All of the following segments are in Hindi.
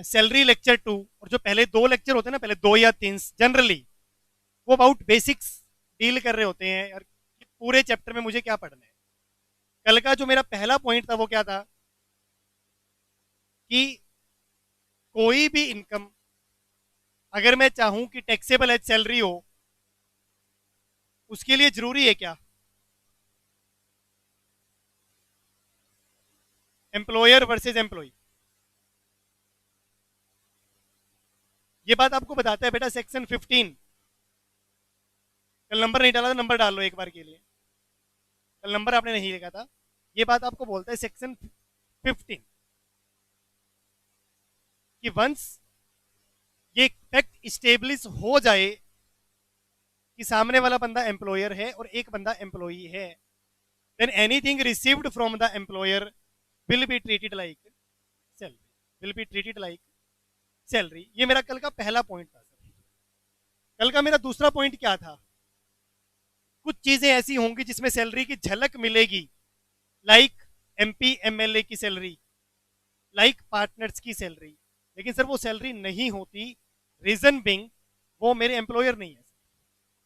सैलरी लेक्चर 2 और जो पहले 2 लेक्चर होते हैं ना, पहले 2 या 3 जनरली, वो अबाउट बेसिक्स डील कर रहे होते हैं और पूरे चैप्टर में मुझे क्या पढ़ना है। कल का जो मेरा पहला पॉइंट था वो क्या था कि कोई भी इनकम अगर मैं चाहूं कि टैक्सेबल एज सैलरी हो, उसके लिए जरूरी है क्या? Employer versus employ. ये बात आपको बताता है बेटा सेक्शन 15। कल नंबर नहीं डाला तो नंबर डाल लो एक बार के लिए। कल नंबर आपने नहीं लिखा था। ये बात आपको बोलता है सेक्शन 15 कि वंस ये फैक्ट स्टेब्लिश हो जाए कि सामने वाला बंदा एम्प्लॉयर है और एक बंदा एम्प्लॉई है, than anything received from the employer will be treated like salary. Will be treated like salary. ये मेरा कल का पहला पॉइंट था सर। कल का मेरा दूसरा पॉइंट क्या था? कुछ चीजें ऐसी होंगी जिसमें सैलरी की झलक मिलेगी, लाइक एमपी एमएलए की सैलरी, लाइक पार्टनर्स की सैलरी, लेकिन सर वो सैलरी नहीं होती। रीजन बिंग वो मेरे एम्प्लॉयर नहीं है,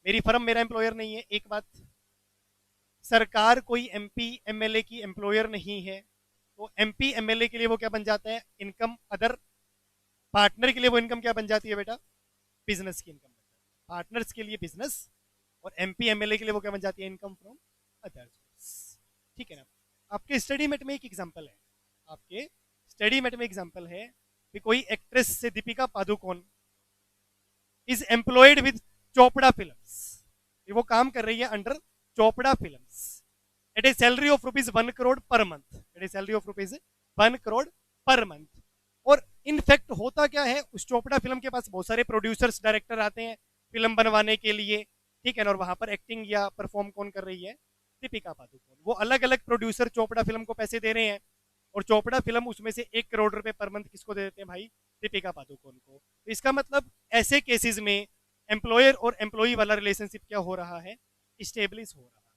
मेरी फर्म मेरा एम्प्लॉयर नहीं है। एक बात, सरकार कोई एमपी एमएलए की एम्प्लॉयर नहीं है, तो एमपी एमएलए के लिए वो क्या बन जाता है? Income other. पार्टनर के लिए वो इनकम क्या बन जाती है बेटा? बिजनेस की इनकम। पार्टनर्स के लिए बिजनेस और एमपी एमएलए के लिए वो क्या बन जाती है? Income from other source. ठीक है ना? आपके स्टडी मेट में एक एग्जांपल है, आपके स्टडी मेट में एग्जांपल है कि कोई actress say Deepika Padukone is employed with Chopra Films. वो काम कर रही है under Chopra Films at a salary of ₹1 crore per month. At a salary of ₹1 crore per month. और इनफैक्ट होता क्या है, उस चोपड़ा फिल्म के पास बहुत सारे प्रोड्यूसर्स डायरेक्टर आते हैं फिल्म बनवाने के लिए, ठीक है ना? और वहां पर एक्टिंग या परफॉर्म कौन कर रही है? दीपिका पादुकोण। वो अलग अलग प्रोड्यूसर चोपड़ा फिल्म को पैसे दे रहे हैं और चोपड़ा फिल्म उसमें से ₹1 करोड़ पर मंथ किसको दे देते हैं भाई? दीपिका पादुकोण को। तो इसका मतलब ऐसे केसेस में एम्प्लॉयर और एम्प्लॉई वाला रिलेशनशिप क्या हो रहा है? स्टेब्लिश हो रहा है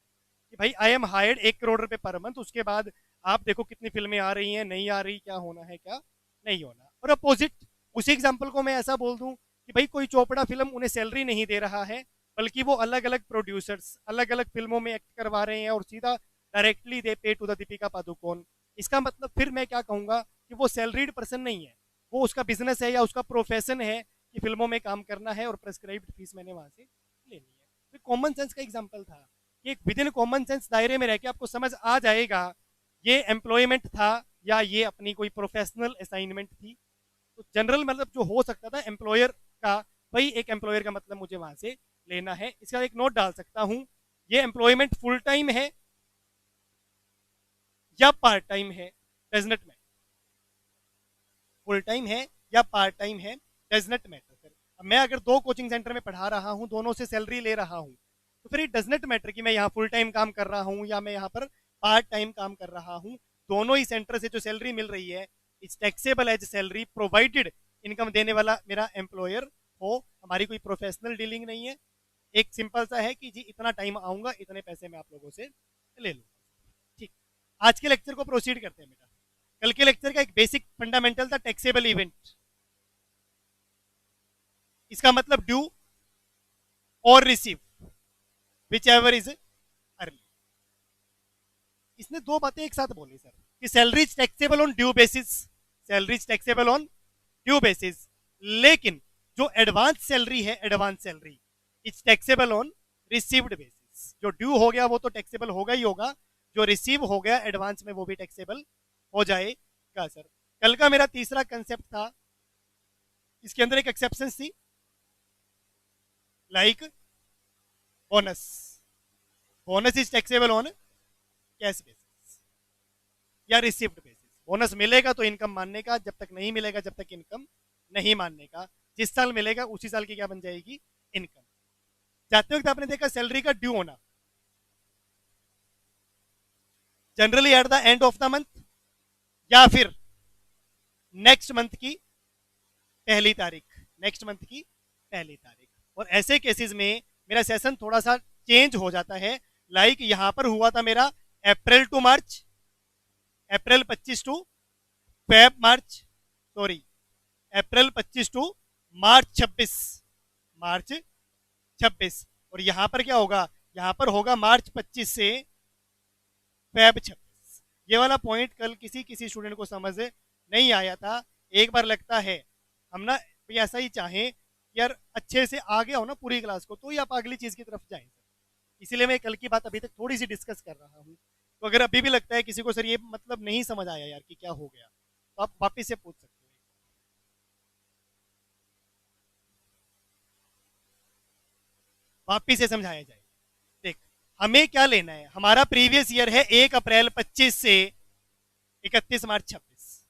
कि भाई I am hired ₹1 crore per month, उसके बाद आप देखो कितनी फिल्में आ रही हैं, नहीं आ रही, क्या होना है क्या नहीं होना। और अपोजिट उसी एग्जाम्पल को मैं ऐसा बोल दूं कि भाई कोई चोपड़ा फिल्म उन्हें सैलरी नहीं दे रहा है, बल्कि वो अलग अलग प्रोड्यूसर्स अलग अलग फिल्मों में एक्ट करवा रहे हैं और सीधा डायरेक्टली दे पे टू द दीपिका पादुकोण। इसका मतलब फिर मैं क्या कहूंगा कि वो सैलरीड पर्सन नहीं है, वो उसका बिजनेस है या उसका प्रोफेशन है कि फिल्मों में काम करना है और प्रेस्क्राइब्ड फीस मैंने वहां से लेनी है। तो कॉमन सेंस का एग्जाम्पल था कि विद इन कॉमन सेंस दायरे में रह के आपको समझ आ जाएगा ये एम्प्लॉयमेंट था या ये अपनी कोई प्रोफेशनल असाइनमेंट थी। तो जनरल मतलब जो हो सकता था एम्प्लॉयर का, वही एक एम्प्लॉयर का मतलब मुझे वहां से लेना है। इसका एक नोट डाल सकता हूं, ये एम्प्लॉयमेंट फुल टाइम है या पार्ट टाइम है, does not matter. Full time है या पार्ट टाइम है, डज नॉट मैटर। फिर अब मैं अगर 2 कोचिंग सेंटर में पढ़ा रहा हूं, दोनों से सैलरी ले रहा हूं, तो फिर इट डज नॉट मैटर कि मैं यहाँ फुल टाइम काम कर रहा हूं या मैं यहाँ पर पार्ट टाइम काम कर रहा हूं। दोनों ही सेंटर से जो सैलरी मिल रही है it's taxable as salary, provided income देने वाला मेरा एम्प्लॉयर हो। हमारी कोई प्रोफेशनल डीलिंग नहीं है। एक सिंपल सा है कि जी इतना टाइम आऊंगा, इतने पैसे मैं आप लोगों से ले लूंगा। ठीक, आज के लेक्चर को प्रोसीड करते हैं बेटा। कल के लेक्चर का एक बेसिक फंडामेंटल था टैक्सेबल इवेंट। इसका मतलब ड्यू और receive, which ever is early. इसने 2 बातें एक साथ बोली सर कि salary is taxable on due basis, salary is taxable on due basis, लेकिन जो एडवांस सैलरी है, advance salary is taxable on received basis. जो ड्यू हो गया वो तो टैक्सेबल होगा ही होगा, जो रिसीव हो गया एडवांस में वो भी टैक्सेबल हो जाएगा सर। कल का मेरा तीसरा कंसेप्ट था, इसके अंदर एक एक्सेप्शन थी, like bonus. Bonus is taxable on cash basis या रिसीव्ड बेसिस। बोनस मिलेगा तो इनकम मानने का, जब तक नहीं मिलेगा जब तक इनकम नहीं मानने का। जिस साल मिलेगा उसी साल की क्या बन जाएगी? इनकम। जाते वक्त आपने देखा सैलरी का ड्यू होना generally at the end of the month या फिर नेक्स्ट मंथ की पहली तारीख, नेक्स्ट मंथ की पहली तारीख। और ऐसे केसेस में मेरा सेशन थोड़ा सा चेंज हो जाता है। लाइक यहां पर हुआ था मेरा April to March, April 25 to Feb March, sorry April 25 to March 26, March 26। और यहां पर क्या होगा, यहां पर होगा मार्च 25 से फेब 26। ये वाला पॉइंट कल किसी किसी स्टूडेंट को समझ नहीं आया था। एक बार लगता है हम ना भी ऐसा ही चाहें यार अच्छे से आ गया हो ना पूरी क्लास को, तो ही आप अगली चीज की तरफ जाएं। इसीलिए मैं कल की बात अभी तक थोड़ी सी डिस्कस कर रहा हूँ। तो अगर अभी भी लगता है किसी को सर ये मतलब नहीं समझ आया यार कि क्या हो गया, तो आप वापिस से पूछ सकते हो, वापिस से समझाया जाए। देख, हमें क्या लेना है, हमारा प्रीवियस ईयर है 1 अप्रैल 25 से 31 मार्च 26।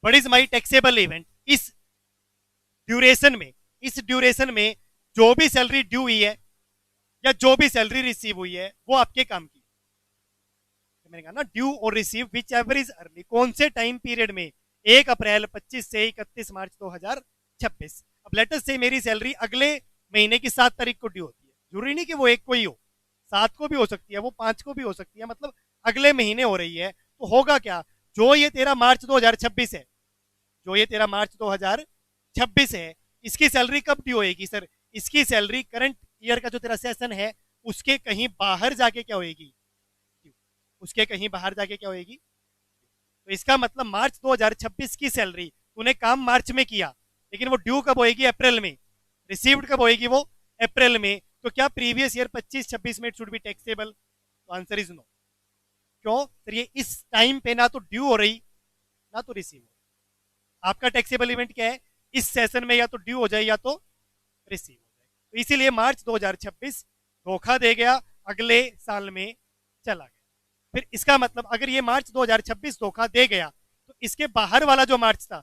What is my taxable event इस ड्यूरेशन में, इस ड्यूरेशन में जो भी सैलरी ड्यू हुई है या जो भी सैलरी रिसीव हुई है वो आपके काम की। मैंने कहा ना ड्यू और receive which ever is early, कौन से टाइम पीरियड में, 1 अप्रैल 25 से 31 मार्च 2026। अब लेटर से मेरी सैलरी अगले महीने की 7 तारीख को ड्यू होती है, जरूरी नहीं कि वो एक को ही हो, 7 को भी हो सकती है, वो 5 को भी हो सकती है, मतलब अगले महीने हो रही है। तो होगा क्या, जो ये तेरा मार्च 2026 है, जो ये तेरा मार्च 2026 है, इसकी सैलरी कब ड्यू होएगी सर, इसकी सैलरी करंट ईयर का जो तेरा सेशन है उसके कहीं बाहर जाके क्या होएगी, उसके कहीं बाहर जाके क्या होएगी। तो इसका मतलब मार्च 2026 की सैलरी तूने काम मार्च में किया, लेकिन वो ड्यू कब होएगी, अप्रैल में, रिसीव्ड कब होएगी वो, अप्रैल में। तो क्या प्रीवियस ईयर 25-26 में इट शुड बी टैक्सेबल, तो आंसर इज नो। क्यों सर, ये इस टाइम पे ना तो ड्यू हो रही ना तो रिसीव हो रही। आपका टैक्सेबल इवेंट क्या है, इस सेशन में या तो ड्यू हो जाए या तो रिसीव हो जाए। तो इसीलिए मार्च 2026 धोखा दे गया, अगले साल में चला गया। फिर इसका मतलब अगर ये मार्च 2026 धोखा दे गया तो इसके बाहर वाला जो मार्च था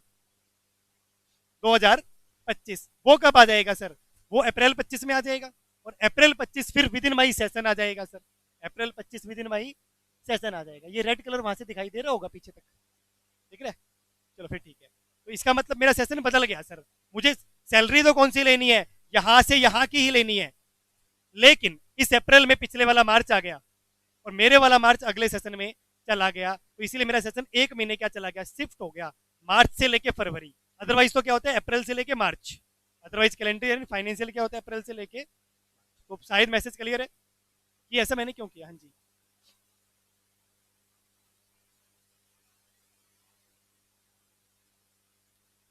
2025 वो कब आ जाएगा सर, वो अप्रैल 25 में आ जाएगा। और अप्रैल 25 फिर विद इन माई सेशन आ जाएगा sir, April 25 within my session आ जाएगा। ये रेड कलर वहां से दिखाई दे रहा होगा पीछे तक, ठीक है, चलो फिर ठीक है। तो इसका मतलब मेरा सेशन बदल गया सर, मुझे सैलरी तो कौन सी लेनी है, यहां से यहां की ही लेनी है, लेकिन इस अप्रैल में पिछले वाला मार्च आ गया और मेरे वाला मार्च अगले सेशन में चला गया, तो इसीलिए मेरा सेशन एक महीने क्या चला गया, शिफ्ट हो गया, मार्च से लेके फरवरी। अदरवाइज तो क्या होता है अप्रैल से लेके मार्च, अदरवाइज कैलेंडर यानी फाइनेंशियल क्या होता है अप्रैल से लेके। तो शायद मैसेज क्लियर है कि ऐसा मैंने क्यों किया। हाँ जी,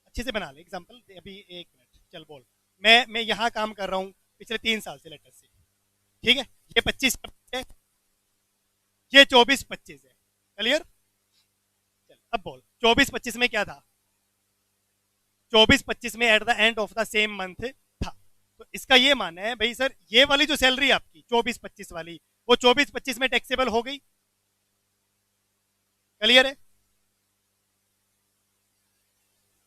अच्छे से बना ले एग्जाम्पल, अभी 1 मिनट चल बोल। मैं यहाँ काम कर रहा हूँ पिछले 3 साल से लेटर से, ठीक है, ये 25 है, ये 24-25 है, क्लियर। चल अब बोल 24-25 में क्या था, 24-25 में at the end of the same month था। तो इसका ये मानना है भाई सर ये वाली जो सैलरी आपकी 24-25 वाली वो 24-25 में टैक्सेबल हो गई, क्लियर है।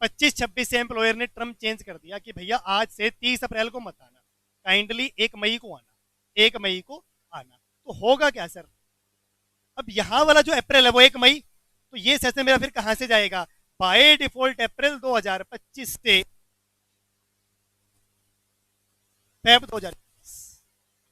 25-26 से एम्प्लॉयर ने टर्म चेंज कर दिया कि भैया आज से 30 अप्रैल को मत आना, काइंडली 1 मई को आना, 1 मई को आना। तो होगा क्या सर, अब यहां वाला जो अप्रैल है वो 1 मई, तो ये सेशन मेरा फिर कहां से जाएगा, बाय डिफॉल्ट अप्रैल 2025 से फेब 2025,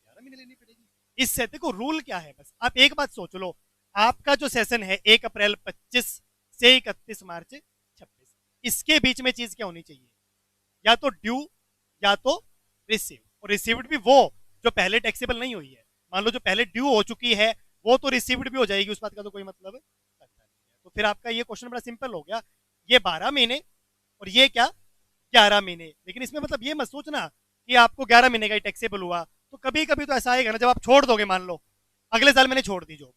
11 महीने लेनी पड़ेगी। इससे देखो रूल क्या है, बस आप एक बात सोच लो, आपका जो सेशन है 1 अप्रैल 25 से 31 मार्च 26, इसके बीच में चीज क्या होनी चाहिए, या तो ड्यू या तो रिसीव। और रिसीव्ड भी वो जो पहले टैक्सेबल नहीं हुई है, मान लो जो पहले ड्यू हो चुकी है वो तो रिसीव्ड भी हो जाएगी, उस बात का तो कोई मतलब नहीं है। तो फिर आपका ये क्वेश्चन बड़ा सिंपल हो गया, ये 12 महीने और ये क्या 11 महीने। लेकिन इसमें मतलब ये मत सोचना कि आपको 11 महीने का ही टैक्सेबल हुआ, तो कभी कभी तो ऐसा आएगा ना जब आप छोड़ दोगे, मान लो अगले साल मैंने छोड़ दी जॉब,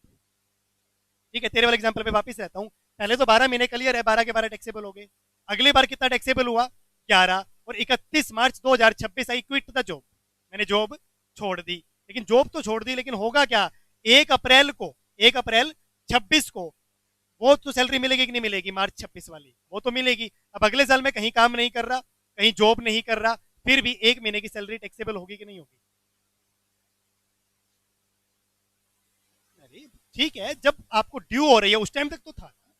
ठीक है, तेरे वाले एग्जाम्पल पे वापस रहता हूँ, पहले तो 12 महीने क्लियर है, 12 के 12 टैक्सेबल हो गए, अगली बार कितना टैक्सेबल हुआ 11, और 31 मार्च 2026 आई क्विट द जॉब, मैंने जॉब छोड़ दी। लेकिन जॉब तो छोड़ दी, लेकिन होगा क्या, 1 अप्रैल को, 1 अप्रैल 26 को वो तो सैलरी मिलेगी कि नहीं मिलेगी, मार्च 26 वाली वो तो मिलेगी। अब अगले साल में कहीं काम नहीं कर रहा, कहीं जॉब नहीं कर रहा, फिर भी 1 महीने की सैलरी टैक्सेबल होगी कि नहीं होगी। अरे ठीक है, जब आपको ड्यू हो रही है उस टाइम तक तो था ना,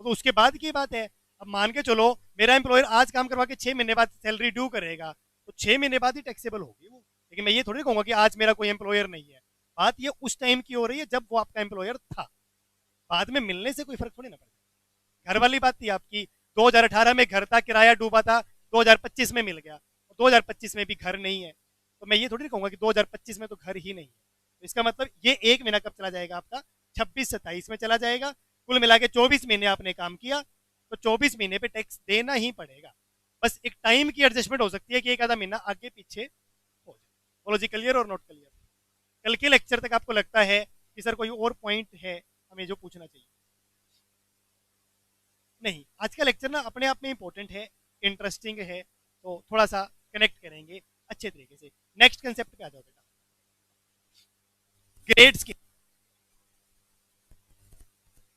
तो उसके बाद की बात है। अब मान के चलो मेरा एम्प्लॉयर आज काम करवा के 6 महीने बाद सैलरी ड्यू करेगा, तो 6 महीने बाद ही टैक्सेबल होगी वो। लेकिन मैं ये थोड़ी कहूंगा कि आज मेरा कोई एम्प्लॉयर नहीं है, बात ये उस टाइम की हो रही है जब वो आपका एम्प्लॉयर था, बाद में मिलने से कोई फर्क थोड़ी ना पड़ता। घर वाली बात थी आपकी, 2018 में घर था, किराया डूबा था, 2025 में मिल गया, 2025 में भी घर नहीं है, तो मैं ये थोड़ी ना कहूंगा कि 2025 में तो घर ही नहीं है। तो इसका मतलब ये एक महीना कब चला जाएगा आपका, 26-27 में चला जाएगा। कुल मिला के 24 महीने आपने काम किया, तो 24 महीने पे टैक्स देना ही पड़ेगा। बस एक टाइम की एडजस्टमेंट हो सकती है कि एक आधा महीना आगे पीछे हो जाए। बोलो जी, क्लियर और नॉट क्लियर? कल के लेक्चर तक आपको लगता है कि सर कोई और पॉइंट है हमें जो पूछना चाहिए? नहीं, आज का लेक्चर ना अपने आप में इंपॉर्टेंट है, इंटरेस्टिंग है, तो थोड़ा सा कनेक्ट करेंगे अच्छे तरीके से। नेक्स्ट कंसेप्ट पे आ जाओ बेटा, ग्रेड्स की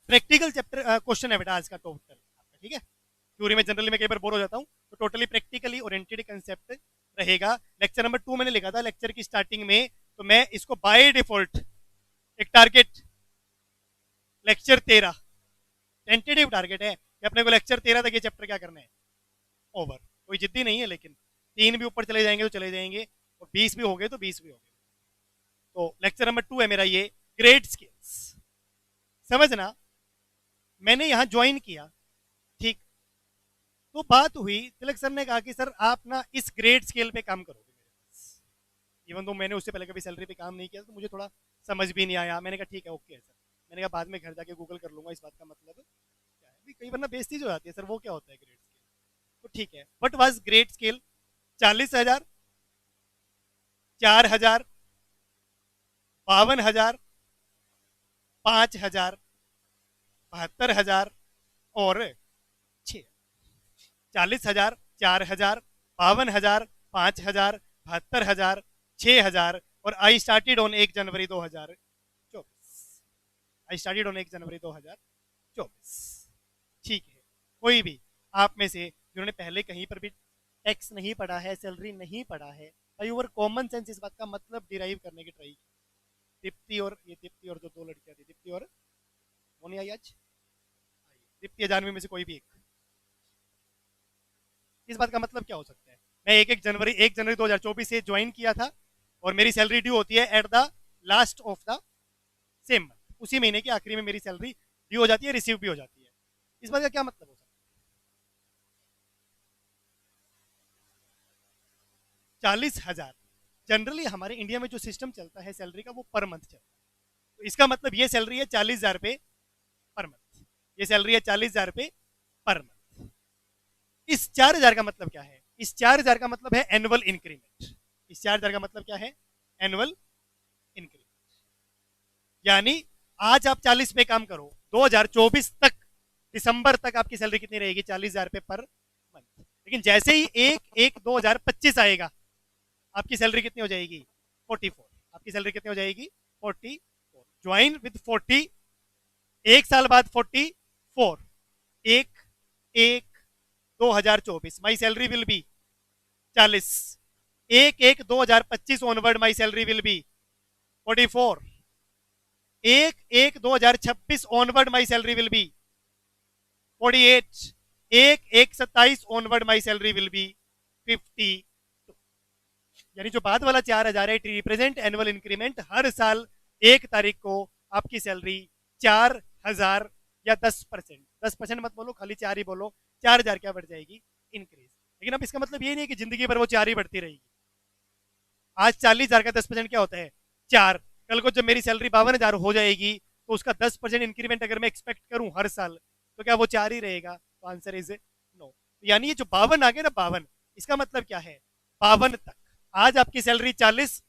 प्रैक्टिकल चैप्टर क्वेश्चन है बेटा आज का टोटल आपका, ठीक है? थ्योरी में जनरली मैं कई बार बोर हो जाता हूँ, तो टोटली प्रैक्टिकली ओरिएंटेड कंसेप्ट रहेगा। लेक्चर नंबर 2 मैंने लिखा था लेक्चर की स्टार्टिंग में, तो मैं इसको बाय डिफॉल्ट एक टारगेट लेक्चर 13 टेंटेटिव टारगेट है कि अपने को लेक्चर 13 तक ये चैप्टर क्या करना है, ओवर। कोई जिद्दी नहीं है, लेकिन 3 भी ऊपर चले जाएंगे तो चले जाएंगे, और 20 भी हो गए तो 20 भी हो गए। तो लेक्चर नंबर 2 है मेरा ये, ग्रेड स्किल्स। समझना, मैंने यहाँ ज्वाइन किया, ठीक, तो बात हुई, तिलक सर ने कहा कि सर आप ना इस ग्रेड स्केल पे काम करोगे मेरे पास। इवन तो मैंने उससे पहले कभी सैलरी पे काम नहीं किया, तो मुझे थोड़ा समझ भी नहीं आया। मैंने कहा ठीक है, ओके है सर। मैंने कहा बाद में घर जाके गूगल कर लूंगा इस बात का मतलब क्या है। भी कई बार ना बेइज्जती हो जाती है, सर वो क्या होता है ग्रेड स्केल? तो ठीक है, वट वाज ग्रेड स्केल? 40,000, 4,000, 52,000, 5,000, 72,000 और 6। 40,000, 4,000, 52,000, 5,000, 72,000, 6,000, और I started on 1 January 2024। I started on 1 जनवरी 2024। ठीक है, कोई भी आप में से जिन्होंने पहले कहीं पर भी टैक्स नहीं पढ़ा है, सैलरी नहीं पढ़ा है, भाई ओवर कॉमन सेंस इस बात का मतलब डिराइव करने की ट्राई की। दीप्ति और जो 2 लड़कियां थी, दीप्ति और वो नहीं आई आज, दीप्ति जानवी में से कोई भी एक, इस बात का मतलब क्या हो सकता है? मैं 1 जनवरी 2024 से ज्वाइन किया था, और मेरी सैलरी ड्यू होती है at the last of the same month. उसी महीने के आखिरी में मेरी सैलरी ड्यू हो जाती है, रिसीव भी हो जाती है। इस बात का क्या मतलब हो सकता है? 40,000 जनरली हमारे इंडिया में जो सिस्टम चलता है सैलरी का, वो पर मंथ चलता है। तो इसका मतलब ये सैलरी है 40,000 रुपये पर मंथ, ये सैलरी है 40,000 रुपये पर मंथ। इस 4,000 का मतलब क्या है? इस 4,000 का मतलब है एनुअल इंक्रीमेंट। इस 4,000 का मतलब क्या है? Annual increment. यानी आज आप 40 पे काम करो, 2024 तक, दिसंबर तक आपकी सैलरी कितनी रहेगी? 40,000 रुपये पर मंथ। लेकिन जैसे ही 1/1/2025 आएगा, आपकी सैलरी कितनी हो जाएगी? 44। आपकी सैलरी कितनी हो जाएगी? 44। ज्वाइन विद 40, 1 साल बाद 44, 1/1/2024 माई salary will B 40। 1/1/2025 onward my salary will B 44। 1/1/2026 onward my salary will B 48। 1/1/27 onward my salary will B 50। यानी जो बाद वाला 4,000 है, इट रिप्रेजेंट एनुअल इंक्रीमेंट। हर साल 1 तारीख को आपकी सैलरी 4,000 या 10%, 10% मत बोलो, खाली 4 ही बोलो, 4,000 क्या बढ़ जाएगी? इंक्रीज। लेकिन अब इसका मतलब ये नहीं है कि जिंदगी भर वो 4 ही बढ़ती रहेगी। आज 40,000 का 10% क्या होता है? 4। कल को जब मेरी सैलरी 52,000 हो जाएगी, तो उसका 10% इंक्रीमेंट अगर मैं एक्सपेक्ट करूं हर साल, तो क्या वो 4 ही रहेगा? तो आंसर इज नो। यानी ये जो 52 आ गया ना, 52, इसका मतलब क्या है? 52 तक। आज आपकी सैलरी 40,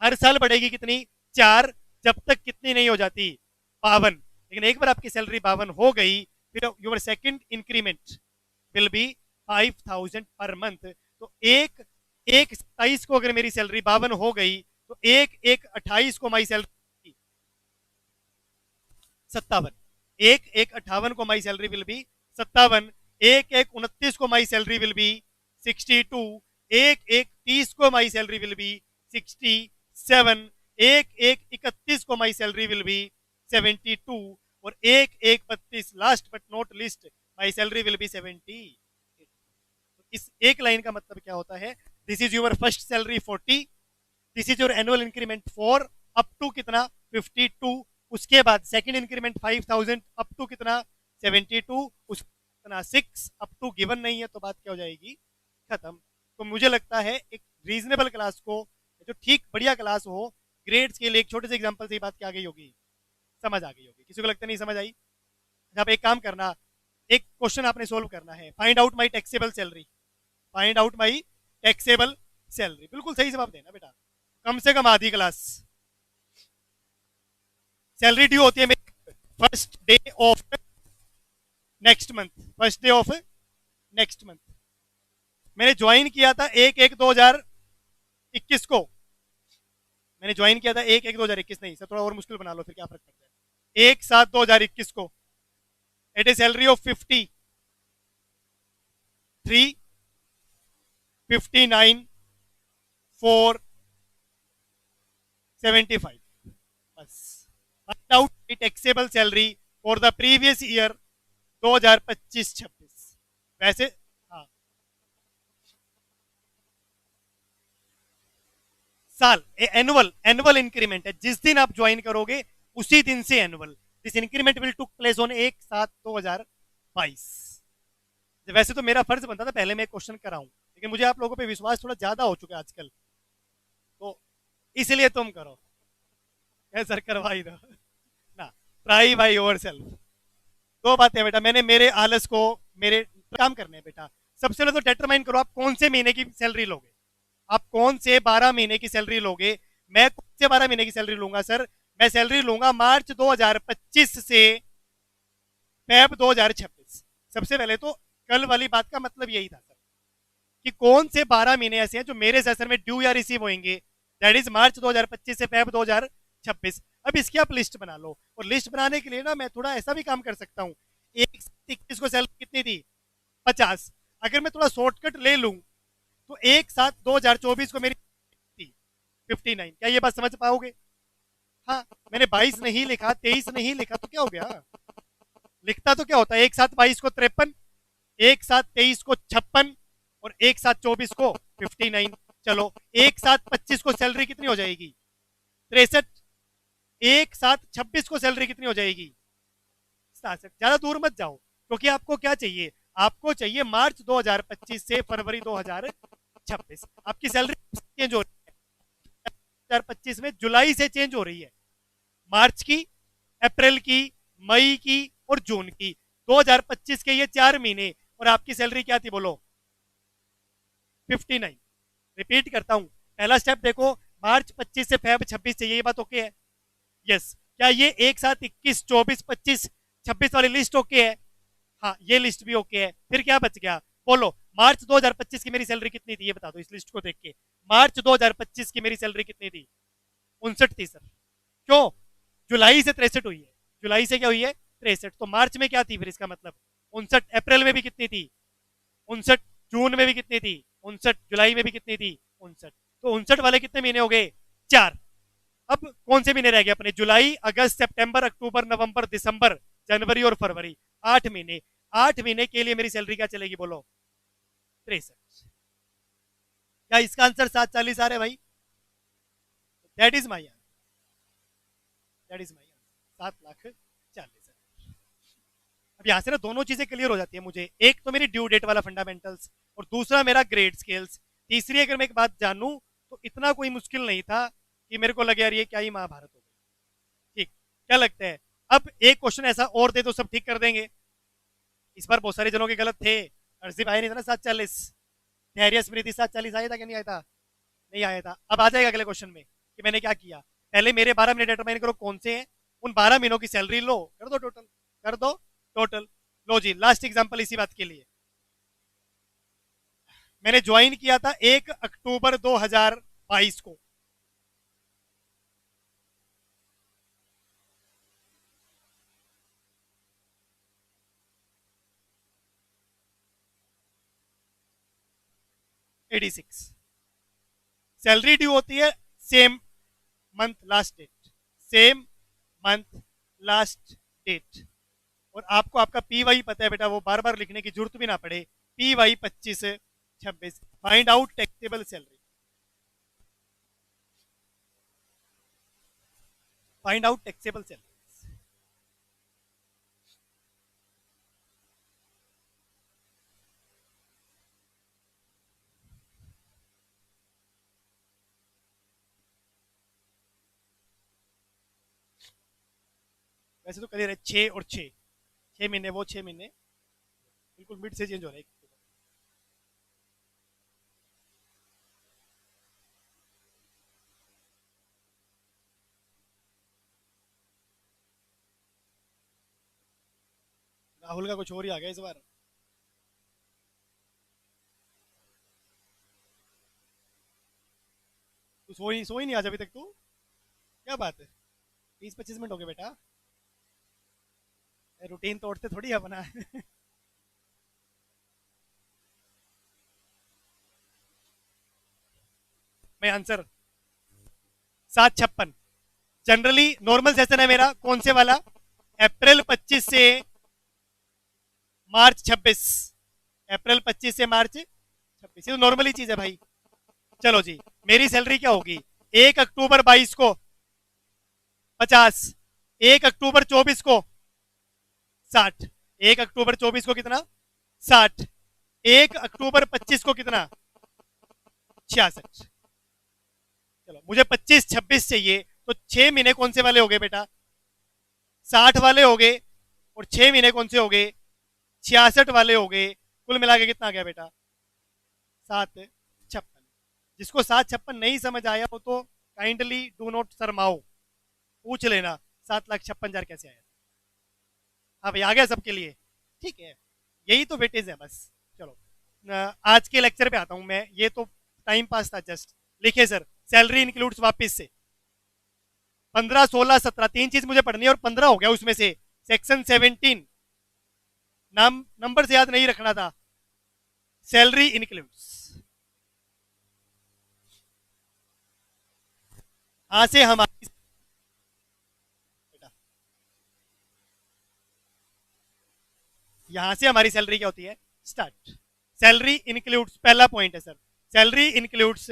हर साल बढ़ेगी कितनी? 4, जब तक कितनी नहीं हो जाती? 52। लेकिन एक बार आपकी सैलरी 52 हो गई, फिर your second increment will be 5,000 per month. तो 1/1/27 को अगर मेरी सैलरी 52 हो गई, तो 1/1/28 को माई सैलरी 57। 1/1/58 को माई सैलरी विल बी 57। 1/1/29 को माई सैलरी विल बी 62। 1/1/30 को माई सैलरी विल बी 67। 1/1/31 को माई सैलरी विल बी 72। और 1/1/32 last but not least my salary will be 70। इस एक लाइन का मतलब क्या होता है? This is your first salary 40, this is your annual increment 4 up to कितना? 52। उसके बाद सेकंड इंक्रीमेंट 5,000 अप टू कितना? 72। इतना 6 अप टू गिवन नहीं है तो बात क्या हो जाएगी, खत्म। तो मुझे लगता है एक रीजनेबल क्लास को, जो ठीक बढ़िया क्लास हो, ग्रेड्स के लिए एक छोटे से एग्जांपल से ही बात क्या आ गई होगी, समझ आ गई होगी। किसी को लगता नहीं समझ आई? आप एक काम करना, एक क्वेश्चन आपने सोल्व करना है, find out my taxable salary, find out my taxable salary, बिल्कुल सही जवाब देना बेटा, कम से कम आधी क्लास। सैलरी ड्यू होती है मेरी first day of next month, first day of next month. मैंने ज्वाइन किया था 1/1/2021 को, मैंने ज्वाइन किया था 1/1/2021, नहीं सर थोड़ा और मुश्किल बना लो फिर क्या फर्क पड़ता है, 1/7/2021 को। इट इज सैलरी ऑफ 53, 59, 475, बस। Find out taxable salary for the previous year 2025-26। वैसे हाँ, साल, एनुअल, एनुअल इंक्रीमेंट है, जिस दिन आप ज्वाइन करोगे उसी दिन से annual. This increment will took place on 1/7/2022। वैसे तो मेरा फर्ज बनता था पहले मैं क्वेश्चन कराऊं, लेकिन मुझे आप लोगों पे विश्वास थोड़ा ज्यादा हो चुका है आजकल, तो इसलिए तुम करो। सर करवा ही दो ना, ट्राई बाई योर सेल्फ। दो बातें बेटा, मैंने मेरे आलस को, मेरे काम करने हैं बेटा। सबसे पहले तो डिटरमाइन करो आप कौन से महीने की सैलरी लोगे, आप कौन से 12 महीने की सैलरी लोगे। मैं कौन से 12 महीने की सैलरी लूंगा सर, मैं सैलरी लूंगा मार्च 2025 से फेब 2026। सबसे पहले तो कल वाली बात का मतलब यही था सर, कि कौन से 12 महीने ऐसे हैं जो मेरे सेशन में ड्यू या रिसीव होंगे, दैट इज मार्च 2025 से फेब 2026। अब इसकी आप लिस्ट बना लो, और लिस्ट बनाने के लिए ना मैं थोड़ा ऐसा भी काम कर सकता हूँ। 1/21 को सैलरी कितनी थी, 50, अगर मैं थोड़ा शॉर्टकट ले लूं तो 1/7/2024 को मेरी थी 59। क्या ये बात समझ पाओगे? हाँ, मैंने 22 नहीं लिखा, 23 नहीं लिखा, तो क्या हो गया, लिखता तो क्या होता है, 1/7/22 को 53, 1/7/23 को 56, और 1/7/24 को 59। चलो 1/7/25 को सैलरी कितनी हो जाएगी, 63। 1/7/26 को सैलरी कितनी हो जाएगी, 67। ज्यादा दूर मत जाओ, क्योंकि आपको क्या चाहिए, आपको चाहिए मार्च 2025 से फरवरी 2026। आपकी सैलरी चेंज हो रही है 2025 में, जुलाई से चेंज हो रही है, मार्च की, अप्रैल की, मई की और जून की, 2025 के ये 4 महीने। और आपकी सैलरी क्या थी बोलो, 59। रिपीट करता हूं, पहला स्टेप देखो, मार्च 25 से फेब 26 चाहिए, ये बात ओके है? यस। क्या ये 1/7/21 24 25 26 वाली लिस्ट ओके है? हाँ, ये लिस्ट भी ओके है। फिर क्या बच गया बोलो, मार्च 2025 की मेरी सैलरी कितनी थी, ये बता दो इस लिस्ट को देख के। मार्च 2025 की मेरी सैलरी कितनी थी, 59 थी सर। क्यों, जुलाई से 63 हुई है, जुलाई से क्या हुई है, 63। तो मार्च में क्या थी फिर, इसका मतलब 59। अप्रैल में भी कितनी थी, 59। जून में भी कितनी थी, 59। जुलाई में भी कितनी थी, 59। तो 59 वाले कितने महीने हो गए, 4। अब कौन से महीने रह गए अपने, जुलाई, अगस्त, सितंबर, अक्टूबर, नवंबर, दिसंबर, जनवरी और फरवरी, 8 महीने। 8 महीने के लिए मेरी सैलरी क्या चलेगी बोलो, 63। क्या इसका आंसर 740 आ रहा है भाई? That is my answer, that is my answer, 7,40,000। अब यहां से ना दोनों चीजें क्लियर हो जाती है मुझे, एक तो मेरी ड्यू डेट वाला फंडामेंटल्स, और दूसरा मेरा ग्रेड स्केल्स। तीसरी अगर मैं एक बात जानूं तो इतना कोई मुश्किल नहीं था कि मेरे को लगे यार ये क्या ही महाभारत हो गई। ठीक, क्या लगता है? अब एक क्वेश्चन ऐसा और दे दो, सब ठीक कर देंगे। इस बार बहुत सारे जनों के गलत थे, अर्जिब आया नहीं था ना 740, धैर्य स्मृति 740 आया था कि नहीं आया था? नहीं आया था। अब आ जाएगा अगले क्वेश्चन में कि मैंने क्या किया। पहले मेरे 12 महीने डिटरमाइन करो कौन से हैं, उन 12 महीनों की सैलरी लो, कर दो टोटल, कर दो टोटल। लो जी, लास्ट एग्जांपल इसी बात के लिए। मैंने ज्वाइन किया था 1 अक्टूबर 2022 को, '86। सैलरी ड्यू होती है same month last date, same month last date. और आपको आपका पी वाई पता है बेटा, वो बार बार लिखने की जरूरत भी ना पड़े। P Y 25-26, find out taxable salary, find out taxable salary. वैसे तो क्लियर है, 6 और 6 महीने वो 6 महीने बिल्कुल मिड से चेंज हो रहा है। राहुल का कुछ और ही आ गया इस बार। तू सो ही नहीं आज अभी तक तू, क्या बात है? 20-25 मिनट हो गए बेटा, रूटीन तोड़ते थोड़ी है अपना। मैं आंसर 7:56। जनरली नॉर्मल सेशन है मेरा कौन से वाला? अप्रैल 25 से मार्च 26। अप्रैल 25 से मार्च 26, ये तो नॉर्मली चीज है भाई। चलो जी, मेरी सैलरी क्या होगी? 1 अक्टूबर 22 को 50, 1 अक्टूबर 24 को 60, 1 अक्टूबर 24 को कितना? 60, 1 अक्टूबर 25 को कितना? 66। चलो मुझे 25-26 चाहिए, तो 6 महीने कौन से वाले हो गए बेटा? 60 वाले हो गए, और 6 महीने कौन से हो गए? 66 वाले हो गए। कुल मिला के कितना आ गया बेटा? 7:56। जिसको 7:56 नहीं समझ आया हो तो काइंडली डू नॉट शर्माओ, पूछ लेना 7,56,000 कैसे आया। हाँ भाई, आ गया सबके लिए? ठीक है, यही तो वेटेज है बस। चलो आज के लेक्चर पे आता हूं मैं, ये तो टाइम पास था जस्ट। लिखिए सर, सैलरी इंक्लूड्स वापिस से 15, 16, 17, 3 चीज मुझे पढ़नी है और 15 हो गया उसमें से। सेक्शन 17, नाम नंबर से याद नहीं रखना था। सैलरी इंक्लूड्स, यहां से हमारी यहां से हमारी सैलरी क्या होती है? स्टार्ट। सैलरी इंक्लूड्स, पहला पॉइंट है sir, salary includes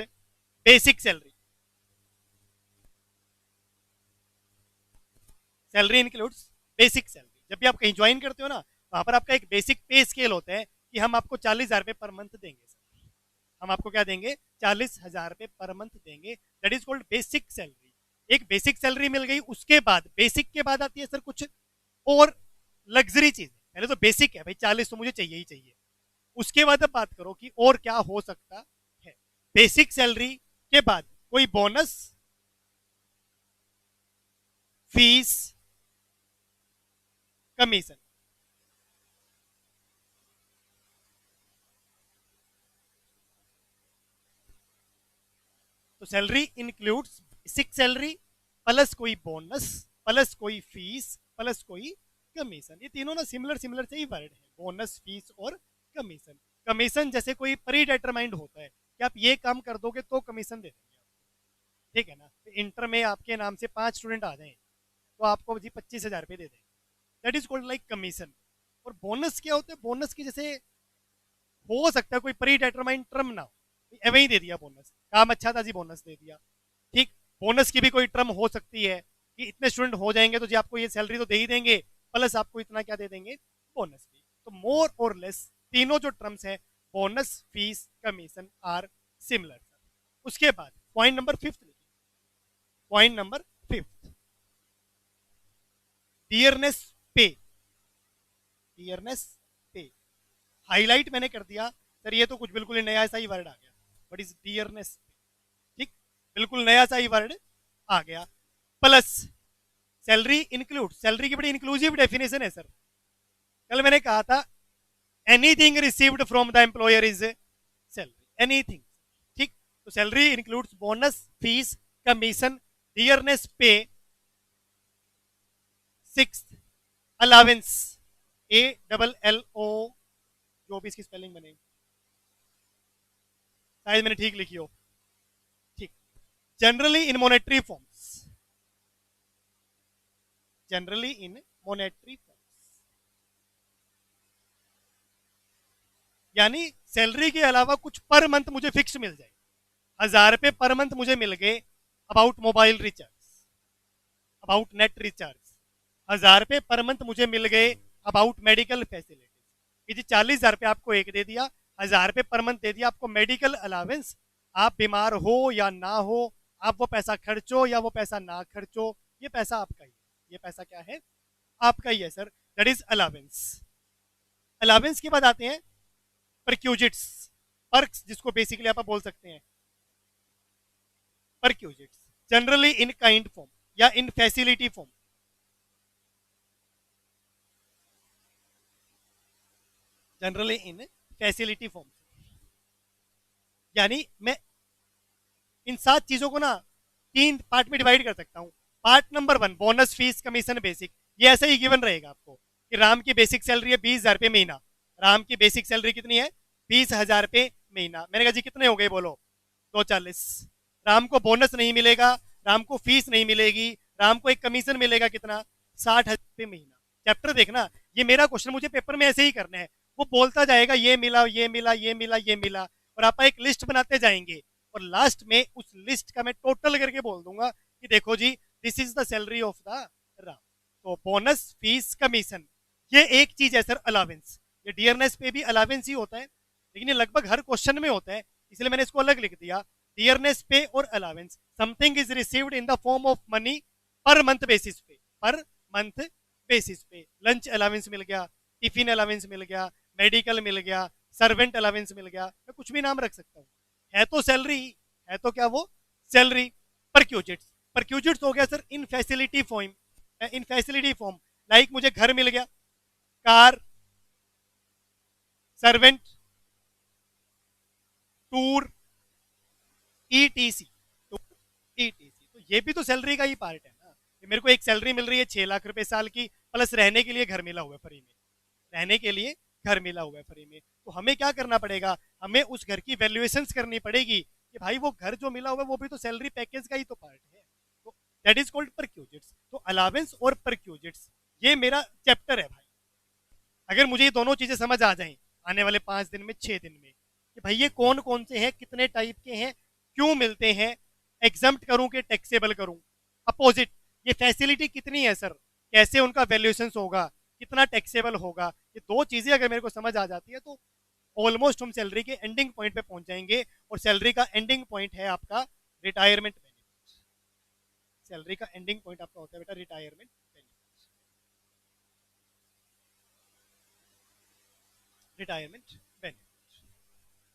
basic salary. Salary includes basic salary. जब भी आप कहीं ज्वाइन करते हो ना, वहां पर आपका एक बेसिक पे स्केल होता है कि हम आपको 40,000 रुपये पर मंथ देंगे सर। हम आपको क्या देंगे? 40,000 रुपये पर मंथ देंगे। That is called basic salary. एक बेसिक सैलरी मिल गई, उसके बाद बेसिक के बाद आती है सर कुछ और लग्जरी चीज। पहले तो बेसिक है भाई, 40 तो मुझे चाहिए ही चाहिए। उसके बाद अब बात करो कि और क्या हो सकता है। बेसिक सैलरी के बाद कोई बोनस, फीस, कमीशन। तो salary includes basic salary plus कोई बोनस प्लस कोई फीस प्लस कोई कमीशन। ये तीनों ना सिमिलर सिमिलर से ही वर्ड है, बोनस, फीस और कमीशन। कमीशन जैसे कोई प्री डिटरमाइंड होता है कि आप ये काम कर दोगे तो कमीशन दे देंगे, ठीक है ना? तो इंटर में आपके नाम से 5 स्टूडेंट आ जाएं तो आपको जी 25,000 रुपये दे देंगे। That is called like commission. और बोनस क्या होता है? बोनस की जैसे हो सकता है कोई प्री डिटरमाइंड टर्म ना हो, एवं ही दे दिया बोनस, काम अच्छा था जी बोनस दे दिया। ठीक, बोनस की भी कोई टर्म हो सकती है कि इतने स्टूडेंट हो जाएंगे तो जी आपको ये सैलरी तो दे ही देंगे, प्लस आपको इतना क्या दे देंगे? बोनस भी। तो मोर और लेस तीनों जो टर्म्स है, bonus, fees, commission, are similar. उसके बाद पॉइंट नंबर 5 लिखिए। Point number 5, dearness pay. Dearness pay highlight मैंने कर दिया सर, ये तो कुछ बिल्कुल ही नया ऐसा ही वर्ड आ गया। What is dearness? ठीक, बिल्कुल नया सा ही वर्ड आ गया। प्लस सैलरी इंक्लूड, सैलरी की बड़ी इंक्लूसिव डेफिनेशन है सर। कल मैंने कहा था anything received from the employer is salary, anything. ठीक, तो salary includes bonus, fees, commission, dearness पे, 6 अलावेंस, ALLO, जो भी इसकी स्पेलिंग बनेगी, शायद मैंने ठीक लिखी हो। ठीक, generally in monetary forms, generally in monetary forms, यानी सैलरी के अलावा कुछ पर मंथ मुझे फिक्स मिल जाए। 1,000 रुपये पर मंथ मुझे मिल गए about mobile recharge, about net recharge. 1,000 रुपये पर मंथ मुझे मिल गए अबाउट मेडिकल फैसिलिटीज। जी 40,000 रुपये आपको एक दे दिया, 1,000 रुपये पर मंथ दे दिया आपको मेडिकल अलावेंस। आप बीमार हो या ना हो, आप वो पैसा खर्चो या वो पैसा ना खर्चो, ये पैसा आपका ही है। ये पैसा क्या है? आपका ही है sir, that is allowance. Allowance के बाद आते हैं परक्यूजिट्स, पर्क्स जिसको बेसिकली आप बोल सकते हैं perquisites, generally in kind form या in facility form, generally in facility form. यानी मैं इन 7 चीजों को ना 3 पार्ट में डिवाइड कर सकता हूं। Part number 1 bonus, fees, commission, basic, ये ऐसे ही गिवन रहेगा आपको कि राम की बेसिक सैलरी है 20,000 रुपये महीना। राम की बेसिक सैलरी कितनी है? 20,000 रुपये महीना। मैंने कहा जी कितने हो गए, बोलो 240। राम को बोनस नहीं मिलेगा, राम को फीस नहीं मिलेगी, राम को एक कमीशन मिलेगा कितना? 60,000 रुपये महीना। चैप्टर देखना, ये मेरा क्वेश्चन मुझे पेपर में ऐसे ही करना है। वो बोलता जाएगा ये मिला, ये मिला, ये मिला, ये मिला, और आप एक लिस्ट बनाते जाएंगे, और लास्ट में उस लिस्ट का मैं टोटल करके बोल दूंगा कि देखो जी this is the salary of the Ram. तो बोनस, फीस, कमीशन, ये एक चीज है सर अलावेंस। ये डियरनेस पे भी अलावेंस ही होता है, लेकिन ये लगभग हर क्वेश्चन में होता है, इसलिए मैंने इसको अलग लिख दिया। डियरनेस पे और allowance, something is received in the form of money per month basis पे, पर मंथ बेसिस पे। लंच अलावेंस मिल गया, टिफिन अलावेंस मिल गया, मेडिकल मिल गया, सर्वेंट अलावेंस मिल गया, मैं कुछ भी नाम रख सकता हूँ, है तो सैलरी, है तो क्या वो सैलरी। परक्यूजिट्स, परक्यूजिट्स हो गया सर इन फैसिलिटी फॉर्म, इन फैसिलिटी फॉर्म, लाइक मुझे घर मिल गया, कार, सर्वेंट, टूर, ईटीसी, तो ईटीसी, तो ये भी तो सैलरी का ही पार्ट है ना। मेरे को एक सैलरी मिल रही है 6 लाख रुपए साल की, प्लस रहने के लिए घर मिला हुआ है फ्री में, रहने के लिए घर मिला हुआ है फ्री में। तो हमें क्या करना पड़ेगा, हमें उस घर की वैल्यूएशन करनी पड़ेगी कि भाई वो घर जो मिला हुआ है वो भी तो सैलरी पैकेज का ही तो पार्ट है। तो दैट इज कॉल्ड परक्यूजिट्स। तो अलावेंस और परक्यूजिट्स ये मेरा चैप्टर है भाई। अगर मुझे ये दोनों चीजें समझ आ जाएं आने वाले 5 दिन में, 6 दिन में, कि भाई ये कौन कौन से हैं, कितने टाइप के हैं, क्यों मिलते हैं, एग्जम्प्ट करूं कि टैक्सेबल करूं, अपोजिट, ये फैसिलिटी कितनी है सर, कैसे उनका वैल्यूएशन होगा, कितना टैक्सेबल होगा, ये 2 चीजें अगर मेरे को समझ आ जाती है तो ऑलमोस्ट हम सैलरी के एंडिंग पॉइंट पे पहुंच जाएंगे। और सैलरी का एंडिंग पॉइंट है आपका रिटायरमेंट बेनिफिट। सैलरी का एंडिंग पॉइंट आपका होता है बेटा retirement benefit. Retirement benefit,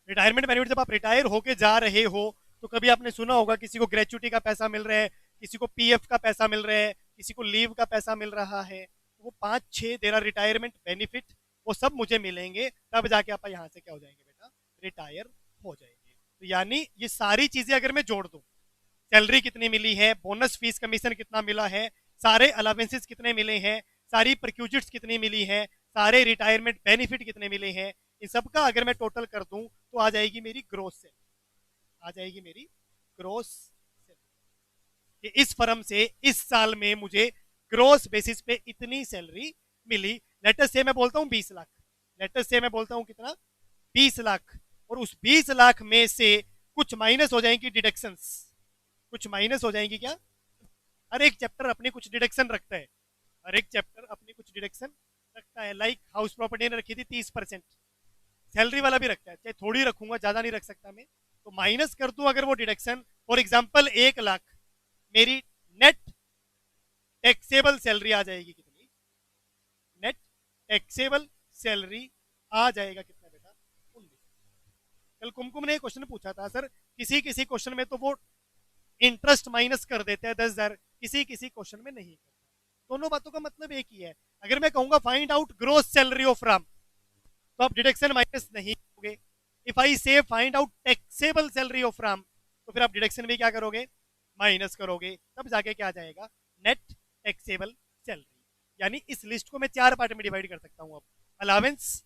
retirement benefit, जब आप रिटायर होके जा रहे हो तो कभी आपने सुना होगा किसी को ग्रेचुटी का पैसा मिल रहा है, किसी को पीएफ का पैसा मिल रहा है, किसी को लीव का पैसा मिल रहा है, वो 5-6 देरा रिटायरमेंट बेनिफिट, वो सब मुझे मिलेंगे, तब जाके आप यहाँ से क्या हो जाएंगे बेटा, रिटायर हो जाएंगे। तो यानी ये सारी चीजें अगर मैं जोड़ दूं, सैलरी कितनी मिली है, बोनस, फीस, कमीशन कितना मिला है, सारे अलावेंसेस कितने मिले हैं, सारी परक्यूजिट्स कितनी मिली है, सारे रिटायरमेंट बेनिफिट कितने मिले हैं, इन सब का अगर मैं टोटल कर दूं तो आ जाएगी मेरी ग्रोस सैलरी, आ जाएगी मेरी ग्रोस सैलरी। इस फर्म से इस साल में मुझे ग्रोस बेसिस पे इतनी सैलरी मिली। लेटर से मैं बोलता हूं 20 लाख, लेटर से मैं बोलता हूं कितना, 20 लाख, और उस 20 लाख में से कुछ माइनस हो जाएंगी डिडक्शंस, कुछ माइनस हो जाएंगी क्या, हर एक चैप्टर अपनी कुछ डिडक्शन रखता है, हर एक चैप्टर अपनी कुछ डिडक्शन रखता है। लाइक हाउस प्रॉपर्टी ने रखी थी 30%, सैलरी वाला भी रखता है, चाहे थोड़ी रखूंगा, ज्यादा नहीं रख सकता मैं, तो माइनस कर दूं अगर वो डिडक्शन, फॉर एग्जाम्पल 1 लाख, मेरी नेट टैक्सेबल सैलरी आ जाएगी कितनी, नेट टैक्सेबल सैलरी आ जाएगा कितना बेटा, 19। कल कुमकुम ने क्वेश्चन पूछा था सर, किसी किसी क्वेश्चन में तो वो इंटरेस्ट माइनस कर देते हैं 10,000, किसी किसी क्वेश्चन में नहीं करता। दोनों बातों का मतलब एक ही है। अगर मैं कहूंगा find out gross salary of Ram, तो आप डिडक्शन माइनस नहीं करोगे। If I say find out taxable salary of Ram, तो फिर आप डिडक्शन भी क्या करोगे, माइनस करोगे, तब जाके क्या आ जाएगा, नेट टैक्सेबल सैलरी। यानी इस लिस्ट को मैं 4 पार्ट में डिवाइड कर सकता हूं अब, allowance,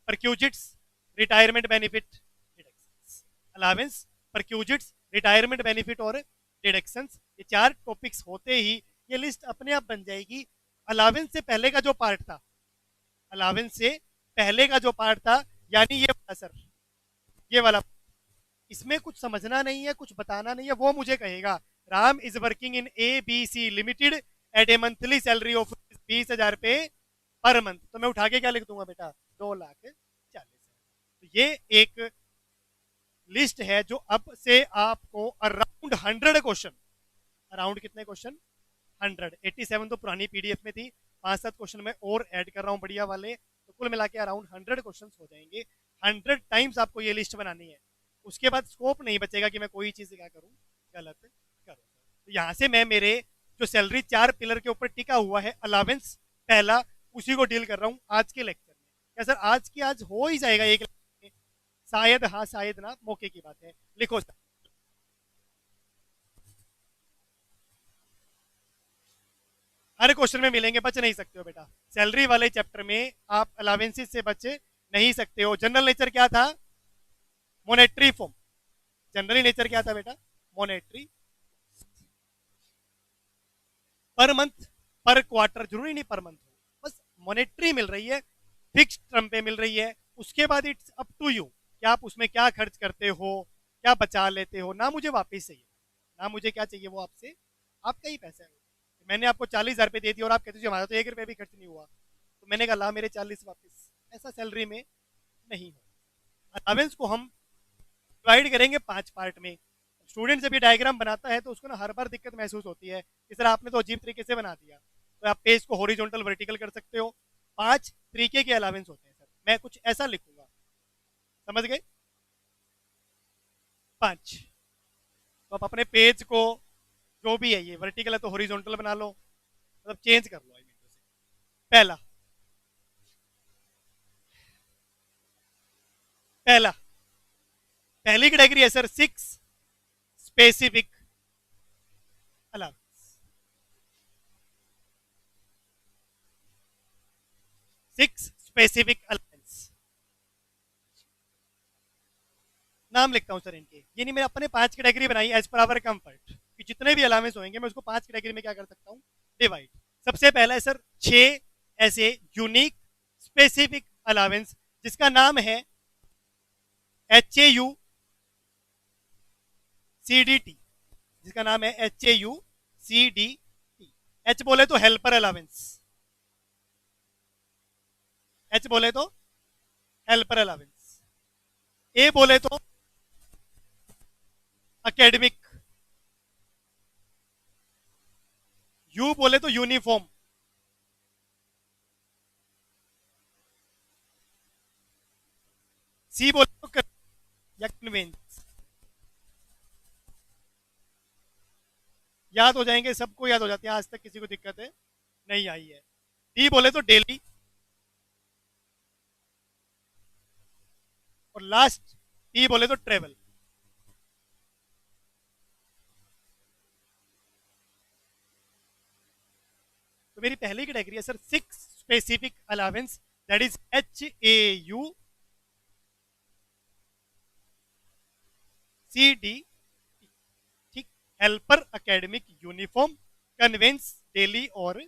perquisites, retirement benefit, deductions, allowance, perquisites, retirement benefit और डिडक्शंस। ये 4 टॉपिक्स होते ही ये लिस्ट अपने आप बन जाएगी। अलावेंस से पहले का जो पार्ट था, अलावेंस से पहले का जो पार्ट था, यानी ये वाला सर, ये वाला, इसमें कुछ समझना नहीं है, कुछ बताना नहीं है, वो मुझे कहेगा Ram is working in ABC limited at a monthly salary of 20,000 रुपए पर मंथ, तो मैं उठा के क्या लिख दूंगा बेटा, 2,40,000। तो ये एक लिस्ट है जो अब से आपको अराउंड 100 क्वेश्चन, अराउंड कितने क्वेश्चन, 100, 87 तो पुरानी PDF में थी, 5-7 क्वेश्चन में और ऐड कर रहा हूँ बढ़िया वाले, तो कुल मिला के अराउंड 100 क्वेश्चन हो जाएंगे। 100 टाइम्स आपको ये लिस्ट बनानी है, उसके बाद स्कोप नहीं बचेगा कि मैं कोई चीज़ क्या करूँ, गलत करूँ। तो यहाँ से मैं मेरे जो सैलरी 4 पिलर के ऊपर टिका हुआ है, अलावेंस पहला, उसी को डील कर रहा हूँ आज के लेक्चर में। क्या सर आज की आज हो ही जाएगा एक में? शायद हाँ शायद ना, मौके की बात है। लिखो सर, हर क्वेश्चन में मिलेंगे, बच नहीं सकते हो बेटा। सैलरी वाले चैप्टर में आप अलावेंसेस से बच नहीं सकते हो। जनरल नेचर क्या था? Monetary form. जनरल नेचर क्या था बेटा? मोनेटरी। पर मंथ, पर क्वार्टर, जरूरी नहीं पर मंथ हो, बस मॉनेटरी मिल रही है, फिक्स टर्म पे मिल रही है। उसके बाद इट्स अप टू यू कि आप उसमें क्या खर्च करते हो, क्या बचा लेते हो। ना मुझे वापस चाहिए, ना मुझे क्या चाहिए, वो आपसे आपका ही पैसा है। मैंने आपको 40,000 रुपये दे दिए और आप कहते हो हमारा तो 1 रुपये भी खर्च नहीं हुआ, तो मैंने कहा ला मेरे 40 वापस। ऐसा सैलरी में नहीं हो। अलावेंस को हम डिवाइड करेंगे 5 पार्ट में। स्टूडेंट जब ये डायग्राम बनाता है तो उसको ना हर बार दिक्कत महसूस होती है कि सर आपने तो अजीब तरीके से बना दिया। तो आप पेज को हॉरिजॉन्टल वर्टिकल कर सकते हो। 5 तरीके के अलावेंस होते हैं सर, मैं कुछ ऐसा लिखूंगा, समझ गए? 5। तो आप अपने पेज को जो भी है, ये वर्टिकल है तो हॉरिजॉन्टल बना लो, मतलब चेंज कर लो। पहला पहला पहली कैटेगरी है sir 6 specific allowance. 6 specific allowance, नाम लिखता हूं सर इनके। ये नहीं, मैंने अपने 5 कैटेगरी बनाई एज पर आवर कंफर्ट कि जितने भी अलावेंस होंगे मैं उसको 5 कैटेगरी में क्या कर सकता हूँ, डिवाइड। सबसे पहला है सर 6 ऐसे यूनिक स्पेसिफिक अलावेंस जिसका नाम है HAUCDT, जिसका नाम है HAUCDT। एच बोले तो हेल्पर अलावेंस, एच बोले तो हेल्पर अलावेंस, ए बोले तो एकेडमिक, यू बोले तो यूनिफॉर्म, सी बोले तो या कन्वेंस। याद हो जाएंगे, सबको याद हो जाते हैं, आज तक किसी को दिक्कत है नहीं आई है। डी बोले तो डेली, और लास्ट टी बोले तो ट्रेवल। तो मेरी पहली कैटेगरी है sir 6 specific allowance, that is HAUCD। ठीक, helper, academic, uniform, conveyance, daily और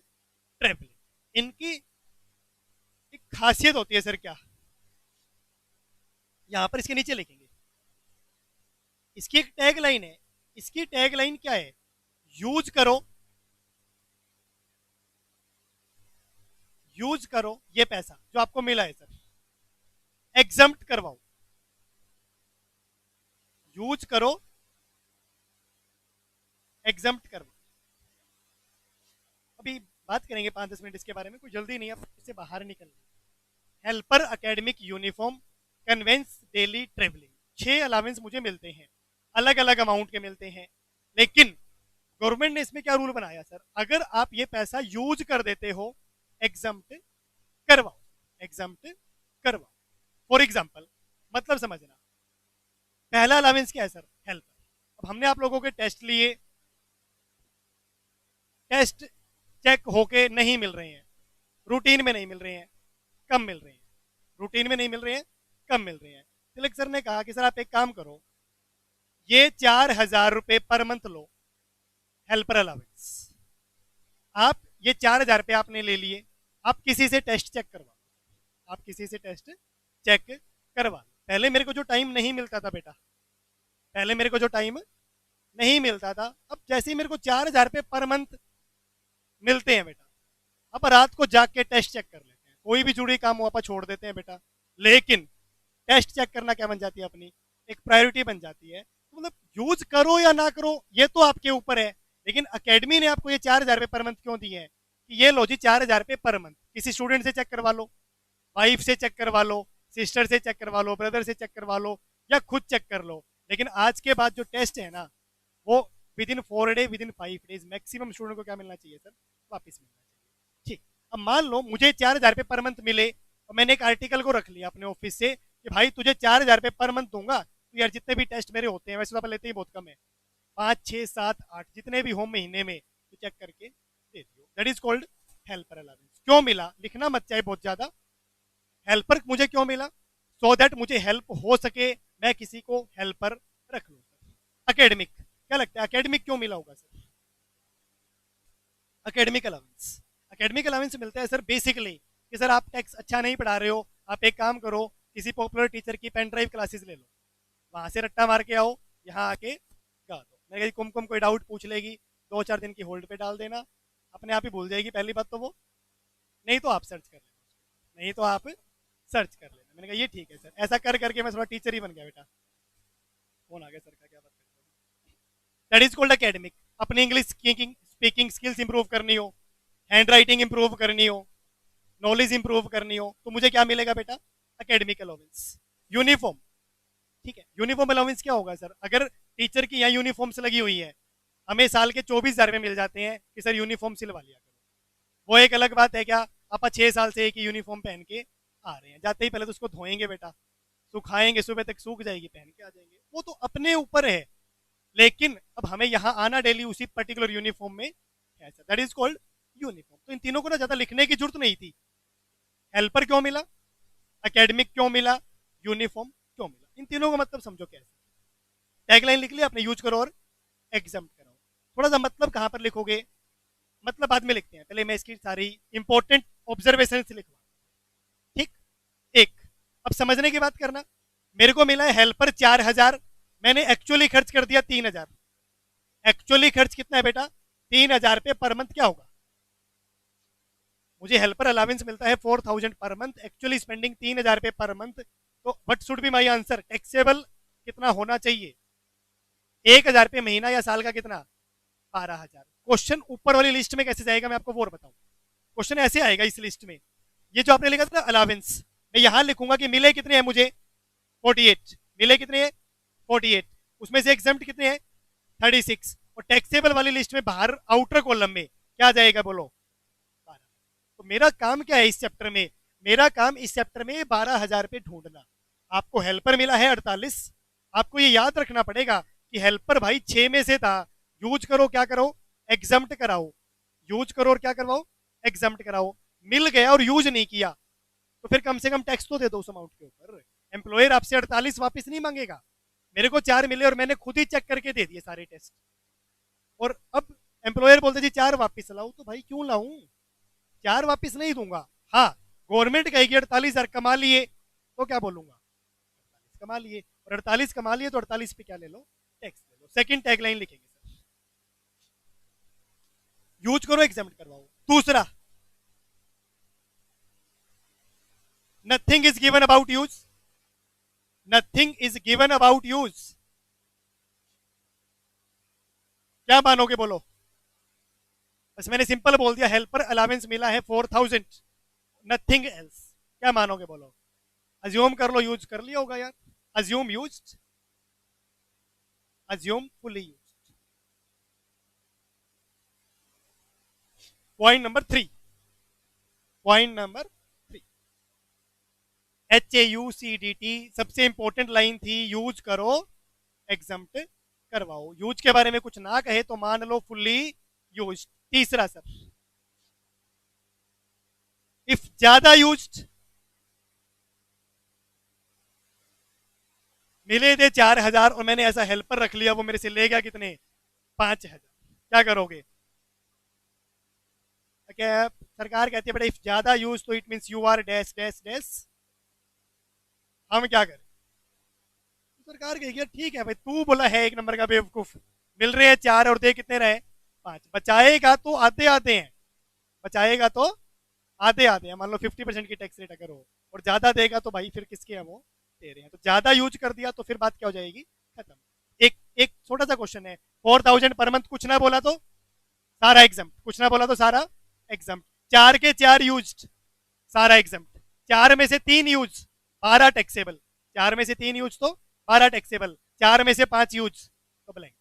ट्रेवलिंग। इनकी एक खासियत होती है सर क्या, यहां पर इसके नीचे लिखेंगे। इसकी एक टैग लाइन है, इसकी टैग लाइन क्या है? यूज करो, यूज करो ये पैसा जो आपको मिला है सर, एग्जम्प्ट करवाओ। यूज करो, एग्जम्प्ट करवाओ। अभी बात करेंगे 5-10 मिनट इसके बारे में, कोई जल्दी नहीं है, इससे बाहर निकलना। Helper, academic, uniform, conveyance, daily, travelling, 6 allowance मुझे मिलते हैं, अलग अलग अमाउंट के मिलते हैं। लेकिन गवर्नमेंट ने इसमें क्या रूल बनाया सर, अगर आप ये पैसा यूज कर देते हो, एग्जम्प्ट करवाओ, एग्जम्प्ट करवाओ। फॉर एग्जाम्पल, मतलब समझना, पहला अलावेंस क्या है सर? हेल्पर। अब हमने आप लोगों के टेस्ट लिए, टेस्ट चेक होके नहीं मिल रहे हैं, रूटीन में नहीं मिल रहे हैं, कम मिल रहे हैं, रूटीन में नहीं मिल रहे हैं, कम मिल रहे हैं। तिलक सर ने कहा कि सर आप एक काम करो, ये 4,000 रुपए पर मंथ लो, हेल्पर अलावेंस। आप ये 4,000 रुपये आपने ले लिए, आप किसी से टेस्ट चेक करवा, आप किसी से टेस्ट चेक करवा। पहले मेरे को जो टाइम नहीं मिलता था बेटा, पहले मेरे को जो टाइम नहीं मिलता था, अब जैसे ही मेरे को 4,000 रुपये पर मंथ मिलते हैं बेटा, अब रात को जाग के टेस्ट चेक कर लेते हैं, कोई भी जुड़ी काम हो आप छोड़ देते हैं बेटा। लेकिन टेस्ट चेक करना क्या बन जाती है अपनी, एक प्रायोरिटी बन जाती है। तो मतलब यूज करो या ना करो ये तो आपके ऊपर है, लेकिन अकेडमी ने आपको ये 4,000 रुपये पर मंथ क्यों दिए हैं कि ये लो जी 4,000 रुपये पर मंथ, किसी स्टूडेंट से चेक करवा लो, वाइफ से चेक करवा लो, सिस्टर से चेक करवा लो, ब्रदर से चेक करवा लो, या खुद चेक कर लो। लेकिन आज के बाद जो टेस्ट है ना, वो with in 4 day, with in 5 days maximum student को क्या मिलना चाहिए सर? वापस मिलना चाहिए। ठीक, अब मान लो मुझे 4,000 रुपये पर मंथ मिले और मैंने एक आर्टिकल को रख लिया अपने ऑफिस से कि भाई तुझे 4,000 रुपये पर मंथ दूंगा, तो यार जितने भी टेस्ट मेरे होते हैं, वैसे तो आप लेते ही बहुत कम है, 5, 6, 7, 8 जितने भी हो महीने में, तो चेक करके दे दियो। That is called helper allowance. क्यों मिला लिखना मत चाहे बहुत ज्यादा। हेल्पर मुझे क्यों मिला? सो दैट मुझे हेल्प हो सके, मैं किसी को हेल्पर रख लूँ। अकेडमिक, क्या लगता है अकेडमिक क्यों मिला होगा sir? Academic allowance, academic allowance मिलता है सर बेसिकली कि सर आप टेक्स्ट अच्छा नहीं पढ़ा रहे हो, आप एक काम करो, किसी पॉपुलर टीचर की पेन ड्राइव क्लासेस ले लो, वहां से रट्टा मार के आओ, यहाँ आके गा दो। मैं कही कुमकुम कोई डाउट पूछ लेगी, 2-4 दिन की होल्ड पे डाल देना, अपने आप ही भूल जाएगी पहली बात तो वो, नहीं तो आप सर्च कर लेना, नहीं तो आप सर्च कर लेना। मैंने कहा ये ठीक है सर, ऐसा कर करके मैं थोड़ा टीचर ही बन गया बेटा। फोन आ गया सर का, क्या बात करते हो? That is called academic. अपनी इंग्लिश स्पीकिंग स्किल्स इंप्रूव करनी हो, हैंड राइटिंग इंप्रूव करनी हो, नॉलेज इंप्रूव करनी हो, तो मुझे क्या मिलेगा बेटा? Academic allowance. यूनिफॉर्म, ठीक है, यूनिफॉर्म अलाउंस क्या होगा सर? अगर टीचर की यहाँ यूनिफॉर्म्स लगी हुई है, हमें साल के 24,000 में मिल जाते हैं कि सर यूनिफॉर्म सिलवा लिया करो, वो एक अलग बात है। क्या आप 6 साल से एक ही यूनिफॉर्म पहन के आ रहे हैं, जाते ही पहले तो उसको धोएंगे बेटा, सुखाएंगे, सुबह तक सूख जाएगी, पहन के आ जाएंगे, वो तो अपने ऊपर है। लेकिन अब हमें यहाँ आना डेली उसी पर्टिकुलर यूनिफॉर्म में है sir, that is called uniform. तो इन तीनों को ना ज्यादा लिखने की जरूरत नहीं थी। हेल्पर क्यों मिला, एकेडमिक क्यों मिला, यूनिफॉर्म क्यों मिला, इन तीनों का मतलब समझो कैसे। टैगलाइन लिख लिया आपने, यूज करो और एग्जाम्प्ट कराओ। थोड़ा सा मतलब कहां पर लिखोगे, मतलब बाद में लिखते हैं, पहले मैं इसकी सारी इंपॉर्टेंट ऑब्जर्वेशन लिखवा। ठीक, एक, अब समझने की बात करना। मेरे को मिला है हेल्पर 4,000, मैंने एक्चुअली खर्च कर दिया 3,000। एक्चुअली खर्च कितना है बेटा? 3,000 रुपये पर मंथ। क्या होगा? मुझे हेल्पर अलावेंस मिलता है 4,000 पर मंथ, एक्चुअली स्पेंडिंग 3,000 रुपये पर मंथ। तो what should be my answer? Taxable कितना होना चाहिए? 1,000 रुपये महीना या साल का कितना? 12,000। क्वेश्चन ऊपर वाली लिस्ट में कैसे जाएगा मैं आपको वो बताऊं। क्वेश्चन ऐसे आएगा इस लिस्ट में, ये जो आपने लिखा था ना अलावेंस, मैं यहां लिखूंगा कि मिले कितने हैं मुझे? 48। मिले कितने हैं? 48। उसमें से एग्जम्प्ट कितने हैं? 36। और टैक्सेबल वाली लिस्ट में बाहर आउटर कॉलम में क्या आ जाएगा बोलो? 12। तो मेरा काम क्या है इस चैप्टर में? मेरा काम इस चैप्टर में 12,000 रुपये ढूंढना। आपको हेल्पर मिला है 48, आपको ये याद रखना पड़ेगा कि हेल्पर भाई 6 में से था। यूज करो, क्या करो? एग्जम्प्ट कराओ। यूज करो और क्या करवाओ? एग्जम्प्ट कराओ। मिल गया और यूज नहीं किया तो फिर कम से कम टैक्स तो दे दो उस अमाउंट के ऊपर। एम्प्लॉयर आपसे 48 वापस नहीं मांगेगा। मेरे को 4 मिले और मैंने खुद ही चेक करके दे दिए सारे टेस्ट, और अब एम्प्लॉयर बोलते जी 4 वापस लाओ, तो भाई क्यों लाऊं? 4 वापस नहीं दूंगा। हाँ, गवर्नमेंट कहेगी 48,000 कमा लिए, तो क्या बोलूंगा? 48 कमा लिए, और 48 कमा लिए तो 48 पे क्या ले लो? टैक्स ले लो। सेकंड टैगलाइन लिखेंगे सर, यूज करो एग्जाम्प्ट करवाओ। दूसरा, nothing is given about use. Nothing is given about use. क्या मानोगे बोलो? बस मैंने सिंपल बोल दिया, हेल्पर अलावेंस मिला है 4,000, नथिंग एल्स। क्या मानोगे बोलो? अज्यूम कर लो यूज कर लिया होगा यार। Assume used, assume fully used. Point number 3, point number 3, HAUCDT सबसे इंपॉर्टेंट लाइन थी, यूज करो एग्जम्प्ट करवाओ। यूज के बारे में कुछ ना कहे तो मान लो फुल्ली यूज। तीसरा सर, इफ ज्यादा यूज्ड, मिले थे 4,000 और मैंने ऐसा हेल्पर रख लिया, वो मेरे से ले गया कितने? 5,000। क्या करोगे? क्या सरकार कहती है बेटा इफ ज्यादा यूज तो it means you are dash dash dash. हम क्या करें? सरकार कहेगी ठीक है भाई, तू बोला है एक नंबर का बेवकूफ, मिल रहे हैं 4 और दे कितने रहे? 5। बचाएगा तो आते आते हैं, बचाएगा तो आधे आधे हैं। मान लो 50% की टैक्स रेट अगर हो, और ज्यादा देगा तो भाई फिर किसके हैं वो? तेरे हैं। तो ज्यादा यूज कर दिया तो फिर बात क्या हो जाएगी? खत्म। एक एक छोटा सा क्वेश्चन है, 4,000 पर मंथ कुछ ना बोला तो सारा एग्जाम, कुछ ना बोला तो सारा एग्जाम, 4 के 4 यूज्ड, सारा एग्जाम, 4 में से 3 यूज, 12 टैक्सेबल, 4 में से 3 यूज तो 12 टैक्सेबल, 4 में से 5 यूज तो ब्लैंक,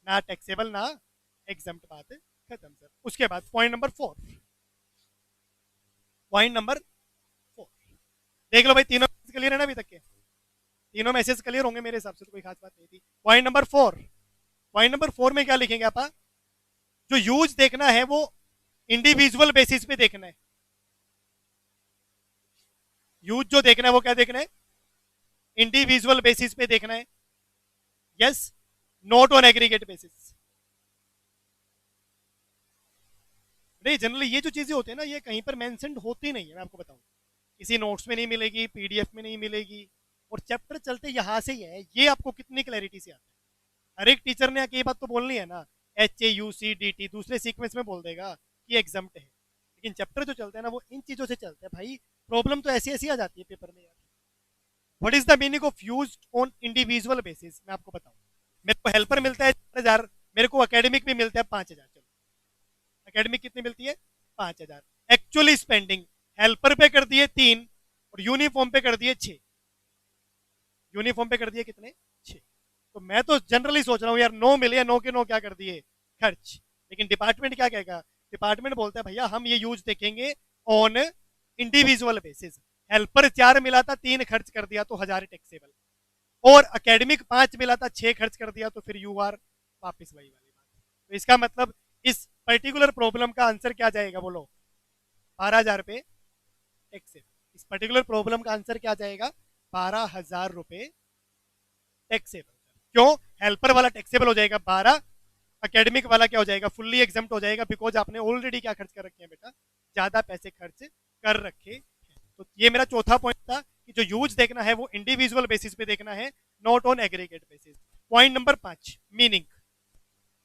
ना टैक्सेबल ना एग्जाम, बात खत्म सर। उसके बाद पॉइंट नंबर 4, पॉइंट नंबर 4 देख लो भाई, तीनों क्लियर है ना अभी तक के, तीनों मैसेज क्लियर होंगे मेरे हिसाब से, तो कोई खास बात नहीं थी। पॉइंट नंबर 4, पॉइंट नंबर 4 में क्या लिखेंगे आप, जो यूज देखना है वो इंडिविजुअल बेसिस पे देखना है, यूज जो देखना है वो क्या देखना है, इंडिविजुअल बेसिस पे देखना है, yes, not on aggregate basis. नहीं, जनरली ये जो चीजें होती है ना, ये कहीं पर मेंशन होती नहीं है, मैं आपको बताऊं, किसी नोट्स में नहीं मिलेगी, पीडीएफ में नहीं मिलेगी, और चैप्टर चलते यहां से ही है, ये आपको कितनी क्लैरिटी से आता है। हर एक टीचर ने आके ये बात तो बोलनी है ना, HAUCDT दूसरे सीक्वेंस में बोल देगा कि एग्जाम्प्ट है, लेकिन चैप्टर जो चलते हैं ना वो इन चीजों से चलते हैं भाई। प्रॉब्लम तो ऐसी ऐसी आ जाती है पेपर में यार। What is the meaning of use on individual basis, मैं आपको बताऊं, मेरे को हेल्पर मिलता है 4,000, मेरे को अकेडमिक भी मिलता है 5,000, चलो अकेडमिक कितनी मिलती है 5,000, एक्चुअली स्पेंडिंग हेल्पर पे कर दिए 3 और यूनिफॉर्म पे कर दिए 6, यूनिफॉर्म पे कर दिए कितने 6, तो मैं तो जनरली सोच रहा हूँ यार 9 मिले, 9 के 9 क्या कर दिए खर्च, लेकिन डिपार्टमेंट क्या कहेगा, डिपार्टमेंट बोलता है भैया हम ये यूज देखेंगे ऑन इंडिविजुअल बेसिस, हेल्पर 4 मिला था 3 खर्च कर दिया तो 1,000 टैक्सेबल, और अकेडमिक 5 मिला था 6 खर्च कर दिया तो फिर यू आर वापिस वही वाली बात। तो इसका मतलब इस पर्टिकुलर प्रॉब्लम का आंसर क्या जाएगा बोलो, 12,000 रुपए टैक्सेबल। इस पर्टिकुलर प्रॉब्लम का आंसर क्या जाएगा, 12,000 रुपए टैक्सेबल। क्यों, हेल्पर वाला टैक्सेबल हो जाएगा 12, एकेडमिक वाला क्या हो जाएगा, फुल्ली एग्जाम्प्ट हो जाएगा, बिकॉज आपने ऑलरेडी क्या खर्च कर रखे हैं बेटा, ज्यादा पैसे खर्च कर रखे। तो ये मेरा चौथा पॉइंट था कि जो यूज देखना है वो इंडिविजुअल बेसिस पे देखना है, not on aggregate basis. Point number 5, meaning.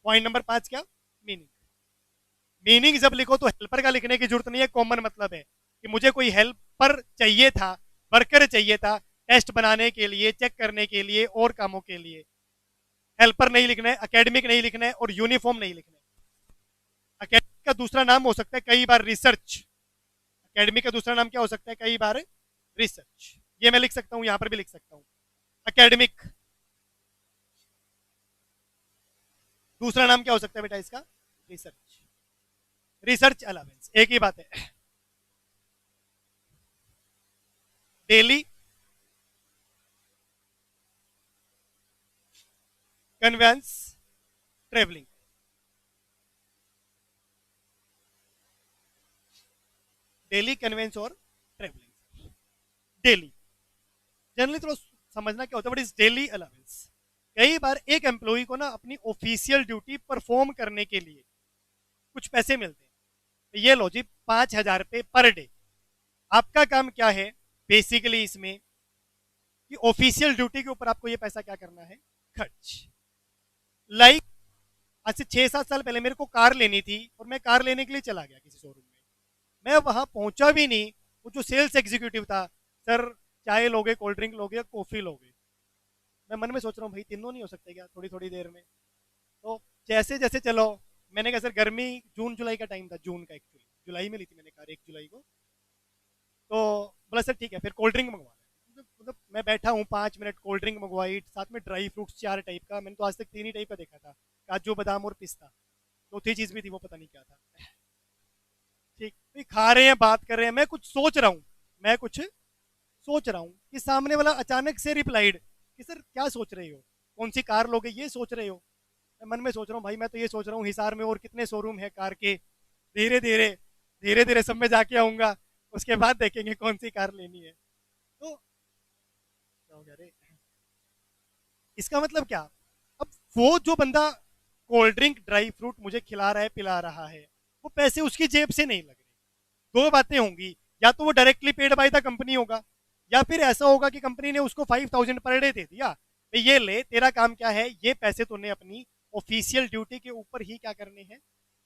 Point number 5 क्या, मीनिंग। मीनिंग जब लिखो तो हेल्पर का लिखने की जरूरत नहीं है, कॉमन मतलब है कि मुझे कोई हेल्पर चाहिए था, वर्कर चाहिए था टेस्ट बनाने के लिए, चेक करने के लिए और कामों के लिए, हेल्पर नहीं लिखना है, एकेडमिक नहीं लिखना है और यूनिफॉर्म नहीं लिखना है। एकेडमिक का दूसरा नाम हो सकता है कई बार रिसर्च, एकेडमिक का दूसरा नाम क्या हो सकता है कई बार रिसर्च, ये मैं लिख सकता हूं, यहां पर भी लिख सकता हूं एकेडमिक, दूसरा नाम क्या हो सकता है बेटा इसका, रिसर्च, रिसर्च अलावेंस, एक ही बात है। Daily conveyance travelling, daily conveyance और ट्रेवलिंग, डेली जनरली थोड़ा समझना क्या होता है, बट इज डेली अलावेंस। कई बार एक एम्प्लॉय को ना अपनी ऑफिशियल ड्यूटी परफॉर्म करने के लिए कुछ पैसे मिलते हैं, तो ये लो जी 5,000 रुपये पर डे। आपका काम क्या है बेसिकली इसमें कि ऑफिशियल ड्यूटी के ऊपर आपको ये पैसा क्या करना है, खर्च। लाइक आज से 6-7 साल पहले मेरे को कार लेनी थी और मैं कार लेने के लिए चला गया किसी शोरूम में, मैं वहां पहुंचा भी नहीं, वो जो सेल्स एग्जीक्यूटिव था, सर चाय लोगे, कोल्ड ड्रिंक लोगे, कॉफी लोगे, मैं मन में सोच रहा हूँ भाई तीनों नहीं हो सकते क्या थोड़ी थोड़ी देर में, तो जैसे जैसे चलो, मैंने कहा सर गर्मी जून जुलाई का टाइम था, जून का एक्चुअली जुलाई में ली थी मैंने कार 1 जुलाई को, तो बोला सर ठीक है फिर कोल्ड ड्रिंक मंगवा, मतलब मैं बैठा हूँ 5 मिनट, कोल्ड ड्रिंक मंगवाई, साथ में ड्राई फ्रूट्स 4 टाइप का, मैंने तो आज तक 3 ही टाइप का देखा था, काजू बादाम और पिस्ता, चौथी चीज भी थी वो पता नहीं क्या था। ठीक भाई, खा रहे हैं बात कर रहे हैं, मैं कुछ सोच रहा हूँ, मैं कुछ सोच रहा हूँ कि सामने वाला अचानक से रिप्लाइड कि सर क्या सोच रहे हो, कौन सी कार लोगे ये सोच रहे हो, मैं मन में सोच रहा हूँ भाई मैं तो ये सोच रहा हूँ हिसार में और कितने शोरूम है कार के, धीरे धीरे धीरे धीरे सब में जाके आऊंगा, उसके बाद देखेंगे कौन सी कार लेनी है। तो क्या हो गया रे, इसका मतलब क्या, अब वो जो बंदा कोल्ड ड्रिंक ड्राई फ्रूट मुझे खिला रहा है पिला रहा है, वो पैसे उसकी जेब से नहीं लग रहे, दो बातें होंगी, या तो वो directly paid by the company होगा, या फिर ऐसा होगा कि कंपनी ने उसको 5,000 पर डे दे दिया, तो ये ले तेरा काम क्या है, ये पैसे तूने अपनी ऑफिशियल ड्यूटी के ऊपर ही क्या करने हैं,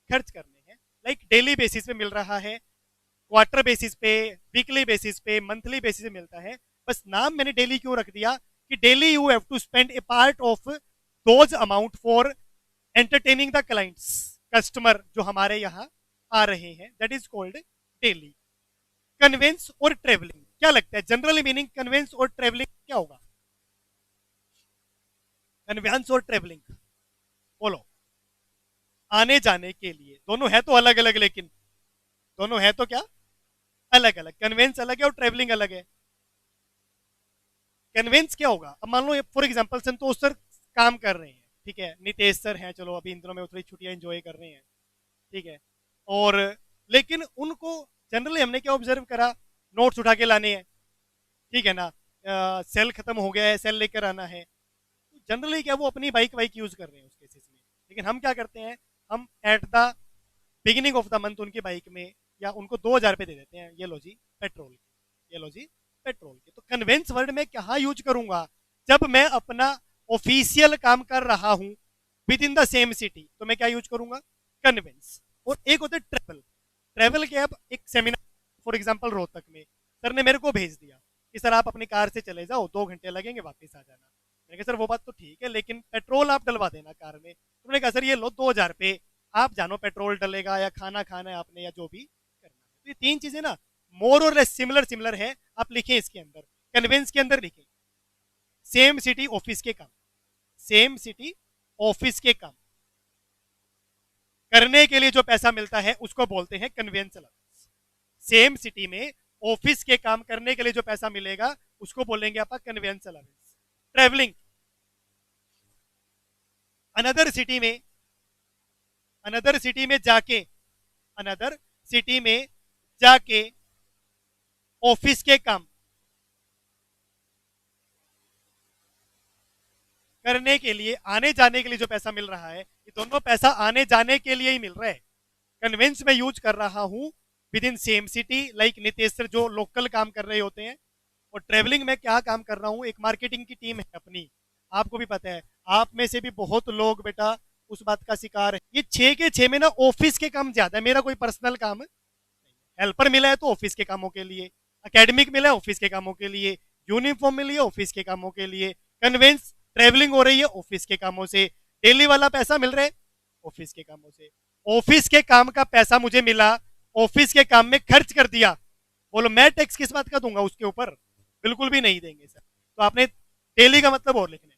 खर्च करने हैं। लाइक डेली बेसिस पे मिल रहा है, क्वार्टर बेसिस पे, वीकली बेसिस पे, मंथली बेसिस पे मिलता है, बस नाम मैंने डेली क्यों रख दिया कि daily you have to spend a part of those amount for entertaining the clients, customer जो हमारे यहाँ आ रहे हैं, that is called daily. Conveyance और ट्रेवलिंग, क्या लगता है जनरली मीनिंग कन्वेंस और ट्रेवलिंग क्या होगा? कन्वेंस और ट्रेवलिंग बोलो। आने जाने के लिए, दोनों है तो अलग अलग, लेकिन दोनों है तो क्या अलग अलग। कन्वेंस अलग है और ट्रेवलिंग अलग है। कन्वेंस क्या होगा? अब मान लो फॉर एग्जांपल संतोष सर काम कर रहे हैं, ठीक है, नितेश सर हैं, चलो अभी इन दिनों में थोड़ी छुट्टियां एंजॉय कर रहे हैं, ठीक है, और लेकिन उनको जनरली हमने क्या ऑब्जर्व करा, नोट्स उठा के लाने हैं, ठीक है ना, सेल खत्म हो गया है, सेल लेकर आना है। जनरली क्या वो अपनी बाइक वाइक यूज कर रहे हैं उस केसेस में, लेकिन हम क्या करते हैं, हम at the beginning of the month उनकी बाइक में या उनको 2,000 रुपये दे देते हैं, ये लो जी पेट्रोल, ये लो जी पेट्रोल के। तो कन्वेंस वर्ड में क्या यूज करूंगा? जब मैं अपना ऑफिशियल काम कर रहा हूं with in the same city, तो मैं क्या यूज करूंगा? कन्वेंस। और एक होता है ट्रेवल। ट्रेवल के अब एक सेमिनार फॉर एग्जाम्पल रोहतक में सर ने मेरे को भेज दिया कि सर आप अपनी कार से चले जाओ, 2 घंटे लगेंगे, वापस आ जाना। मैंने कहा सर वो बात तो ठीक है, लेकिन पेट्रोल आप डलवा देना कार में। उन्होंने कहा सर ये लो 2,000 रुपये, आप जानो पेट्रोल डलेगा या खाना खाना है आपने या जो भी करना है। तो ये तीन चीजें ना मोर और लेस सिमिलर सिमिलर है, आप लिखें इसके अंदर, कन्वेंस के अंदर लिखें सेम सिटी ऑफिस के काम, सेम सिटी ऑफिस के काम करने के लिए जो पैसा मिलता है उसको बोलते हैं कन्वेंस अलाउंस। सेम सिटी में ऑफिस के काम करने के लिए जो पैसा मिलेगा उसको बोलेंगे आप convince allowance. Travelling, another city में, अनदर सिटी में जाके, अनदर सिटी में जाके ऑफिस के काम करने के लिए, आने जाने के लिए जो पैसा मिल रहा है, ये दोनों पैसा आने जाने के लिए ही मिल रहा है। कन्वेंस में यूज कर रहा हूं with in same city, like Nitesh sir जो लोकल काम कर रहे होते हैं। और ट्रेवलिंग में क्या काम कर रहा हूं, एक मार्केटिंग की टीम है अपनी, आपको भी पता है, आप में से भी बहुत लोग बेटा उस बात का शिकार है। ये 6 के 6 में ना ऑफिस के काम ज्यादा है, मेरा कोई पर्सनल काम नहीं। हेल्पर मिला है तो ऑफिस के कामों के लिए, एकेडमिक मिला है ऑफिस के कामों के लिए, यूनिफॉर्म मिली है ऑफिस के कामों के लिए। कन्वेंस ट्रेवलिंग हो रही है ऑफिस के कामों से, डेली वाला पैसा मिल रहा है ऑफिस के कामों से। ऑफिस के काम का पैसा मुझे मिला, ऑफिस के काम में खर्च कर दिया, बोलो मैं टैक्स किस बात का दूंगा उसके ऊपर? बिल्कुल भी नहीं देंगे सर। तो आपने डेली का मतलब और लिखना है,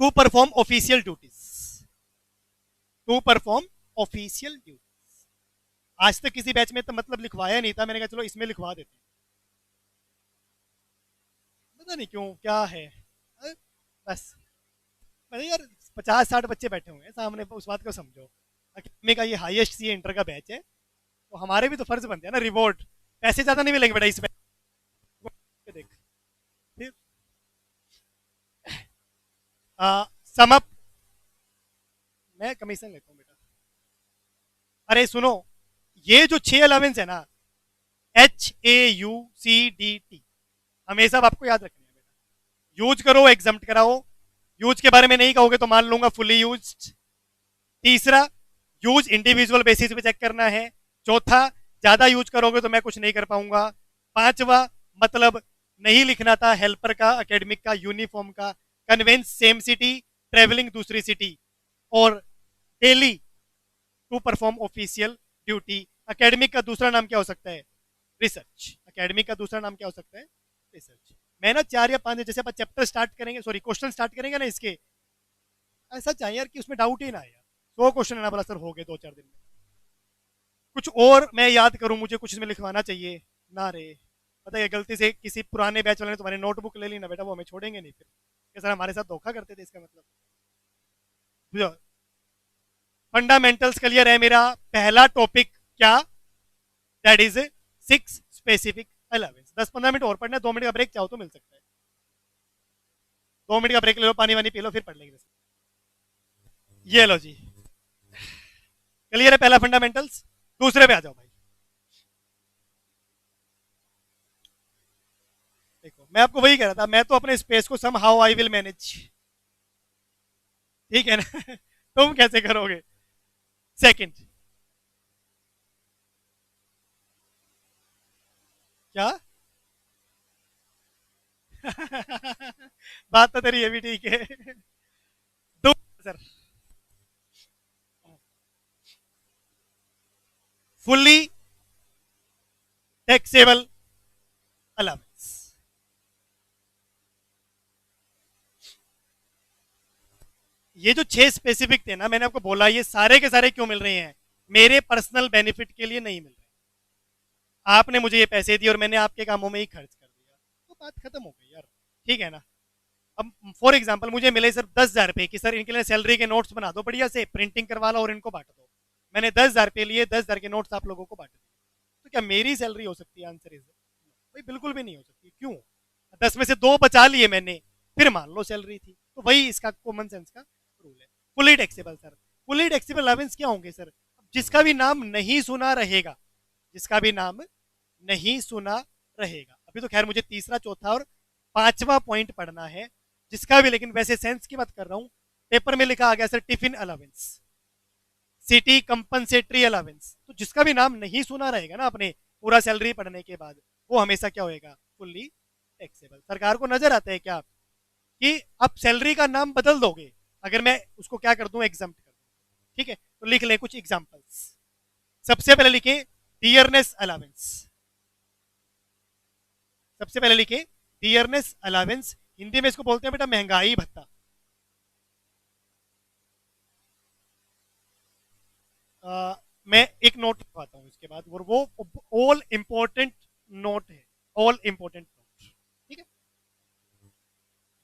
to perform official duties, to perform official duty. आज तक किसी बैच में तो मतलब लिखवाया नहीं था, मैंने कहा चलो इसमें लिखवा देते हैं, पता नहीं क्यों क्या है। बस मतलब यार 50-60 बच्चे बैठे हुए हैं सामने, उस बात को समझो। अकेडमी का ये हाईएस्ट सी इंटर का बैच है, तो हमारे भी तो फर्ज बनते हैं ना, रिवॉर्ड पैसे ज्यादा नहीं मिलेंगे बेटा इस बैच। देख फिर सम अप, मैं कमीशन लेता हूँ बेटा। अरे सुनो, ये जो 6 अलावेंस है ना, HAUCDT, हमेशा आपको याद रखना है बेटा। यूज करो एग्जाम कराओ, यूज के बारे में नहीं कहोगे तो मान लूंगा फुली यूज। तीसरा, यूज इंडिविजुअल बेसिस पे चेक करना है। चौथा, ज्यादा यूज करोगे तो मैं कुछ नहीं कर पाऊंगा। पांचवा, मतलब नहीं लिखना था हेल्पर का, एकेडमिक का, यूनिफॉर्म का। कन्वेंस सेम सिटी, ट्रेवलिंग दूसरी सिटी। और daily to perform official duty. Academic का दूसरा नाम क्या हो सकता है? रिसर्च। एकेडमिक का दूसरा नाम क्या हो सकता है? रिसर्च। मैं ना 4 या 5 जैसे अपन चैप्टर स्टार्ट करेंगे, सॉरी क्वेश्चन स्टार्ट करेंगे ना इसके, ऐसा चाहिए यार कि उसमें डाउट ही ना आए यार। 100 क्वेश्चन ना बोला सर हो गए 2-4 दिन में, कुछ और मैं याद करूं, मुझे कुछ इसमें लिखवाना चाहिए ना रे। पता है गलती से किसी पुराने बैच वाले ने तुम्हारी नोटबुक ले ली ना बेटा, वो हमें छोड़ेंगे नहीं फिर कि सर हमारे साथ धोखा करते थे, इसका मतलब बुझो। फंडामेंटल्स क्लियर है मेरा। पहला टॉपिक क्या? That is 6 specific allowance. 10-15 minute और पढ़ना है, 2 मिनट का ब्रेक चाहो तो मिल सकता है। 2 मिनट का ब्रेक ले लो, पानी वानी पी लो, फिर पढ़ लेंगे। ये लो जी, क्लियर है पहला फंडामेंटल्स। दूसरे पे आ जाओ भाई। देखो मैं आपको वही कह रहा था, मैं तो अपने स्पेस को somehow I will manage, ठीक है ना? तुम कैसे करोगे? सेकंड, क्या? बात तो तेरी ये भी ठीक है। दो सर, फुल्ली टैक्सेबल अलाउंस। ये जो 6 स्पेसिफिक थे ना, मैंने आपको बोला ये सारे के सारे क्यों मिल रहे हैं, मेरे पर्सनल बेनिफिट के लिए नहीं मिल रहे। आपने मुझे ये पैसे दिए और मैंने आपके कामों में ही खर्च कर दिया, तो बात खत्म हो गई यार, ठीक है ना। अब फॉर एग्जाम्पल मुझे मिले सिर्फ 10,000 रुपए की, सर इनके लिए सैलरी के नोट्स बना दो बढ़िया से, प्रिंटिंग करवा लो और इनको बांट दो। मैंने 10,000 रुपए लिए, 10,000 के नोट्स आप लोगों को बांट दिए, तो क्या मेरी सैलरी हो सकती है? आंसर इज भाई बिल्कुल भी नहीं हो सकती। क्यों? 10 में से 2 बचा लिए मैंने, फिर मान लो सैलरी थी, तो वही इसका कॉमन सेंस का रूल है। Fully taxable sir, fully taxable allowance क्या होंगे सर? जिसका भी नाम नहीं सुना रहेगा, जिसका भी नाम नहीं सुना रहेगा। अभी तो खैर मुझे तीसरा, चौथा और पांचवा पॉइंट पढ़ना है, जिसका भी, लेकिन वैसे सेंस की बात कर रहा हूं। पेपर में लिखा आ गया sir tiffin allowance, city compensatory allowance, तो जिसका भी नाम नहीं सुना रहेगा ना अपने पूरा सैलरी पढ़ने के बाद, वो हमेशा क्या होएगा? Fully taxable. सरकार को नजर आता है क्या कि आप सैलरी का नाम बदल दोगे अगर मैं उसको क्या कर दूं, एग्जाम्प्ट कर दूं? ठीक है, तो लिख लें कुछ एग्जाम्पल्स। सबसे पहले लिखे डियरनेस अलावेंस, सबसे पहले लिखे डियरनेस अलावेंस, हिंदी में इसको बोलते हैं बेटा महंगाई भत्ता। मैं एक नोट लिखवाता हूं इसके बाद, और वो ऑल इंपॉर्टेंट नोट है, ऑल इंपॉर्टेंट नोट, ठीक है।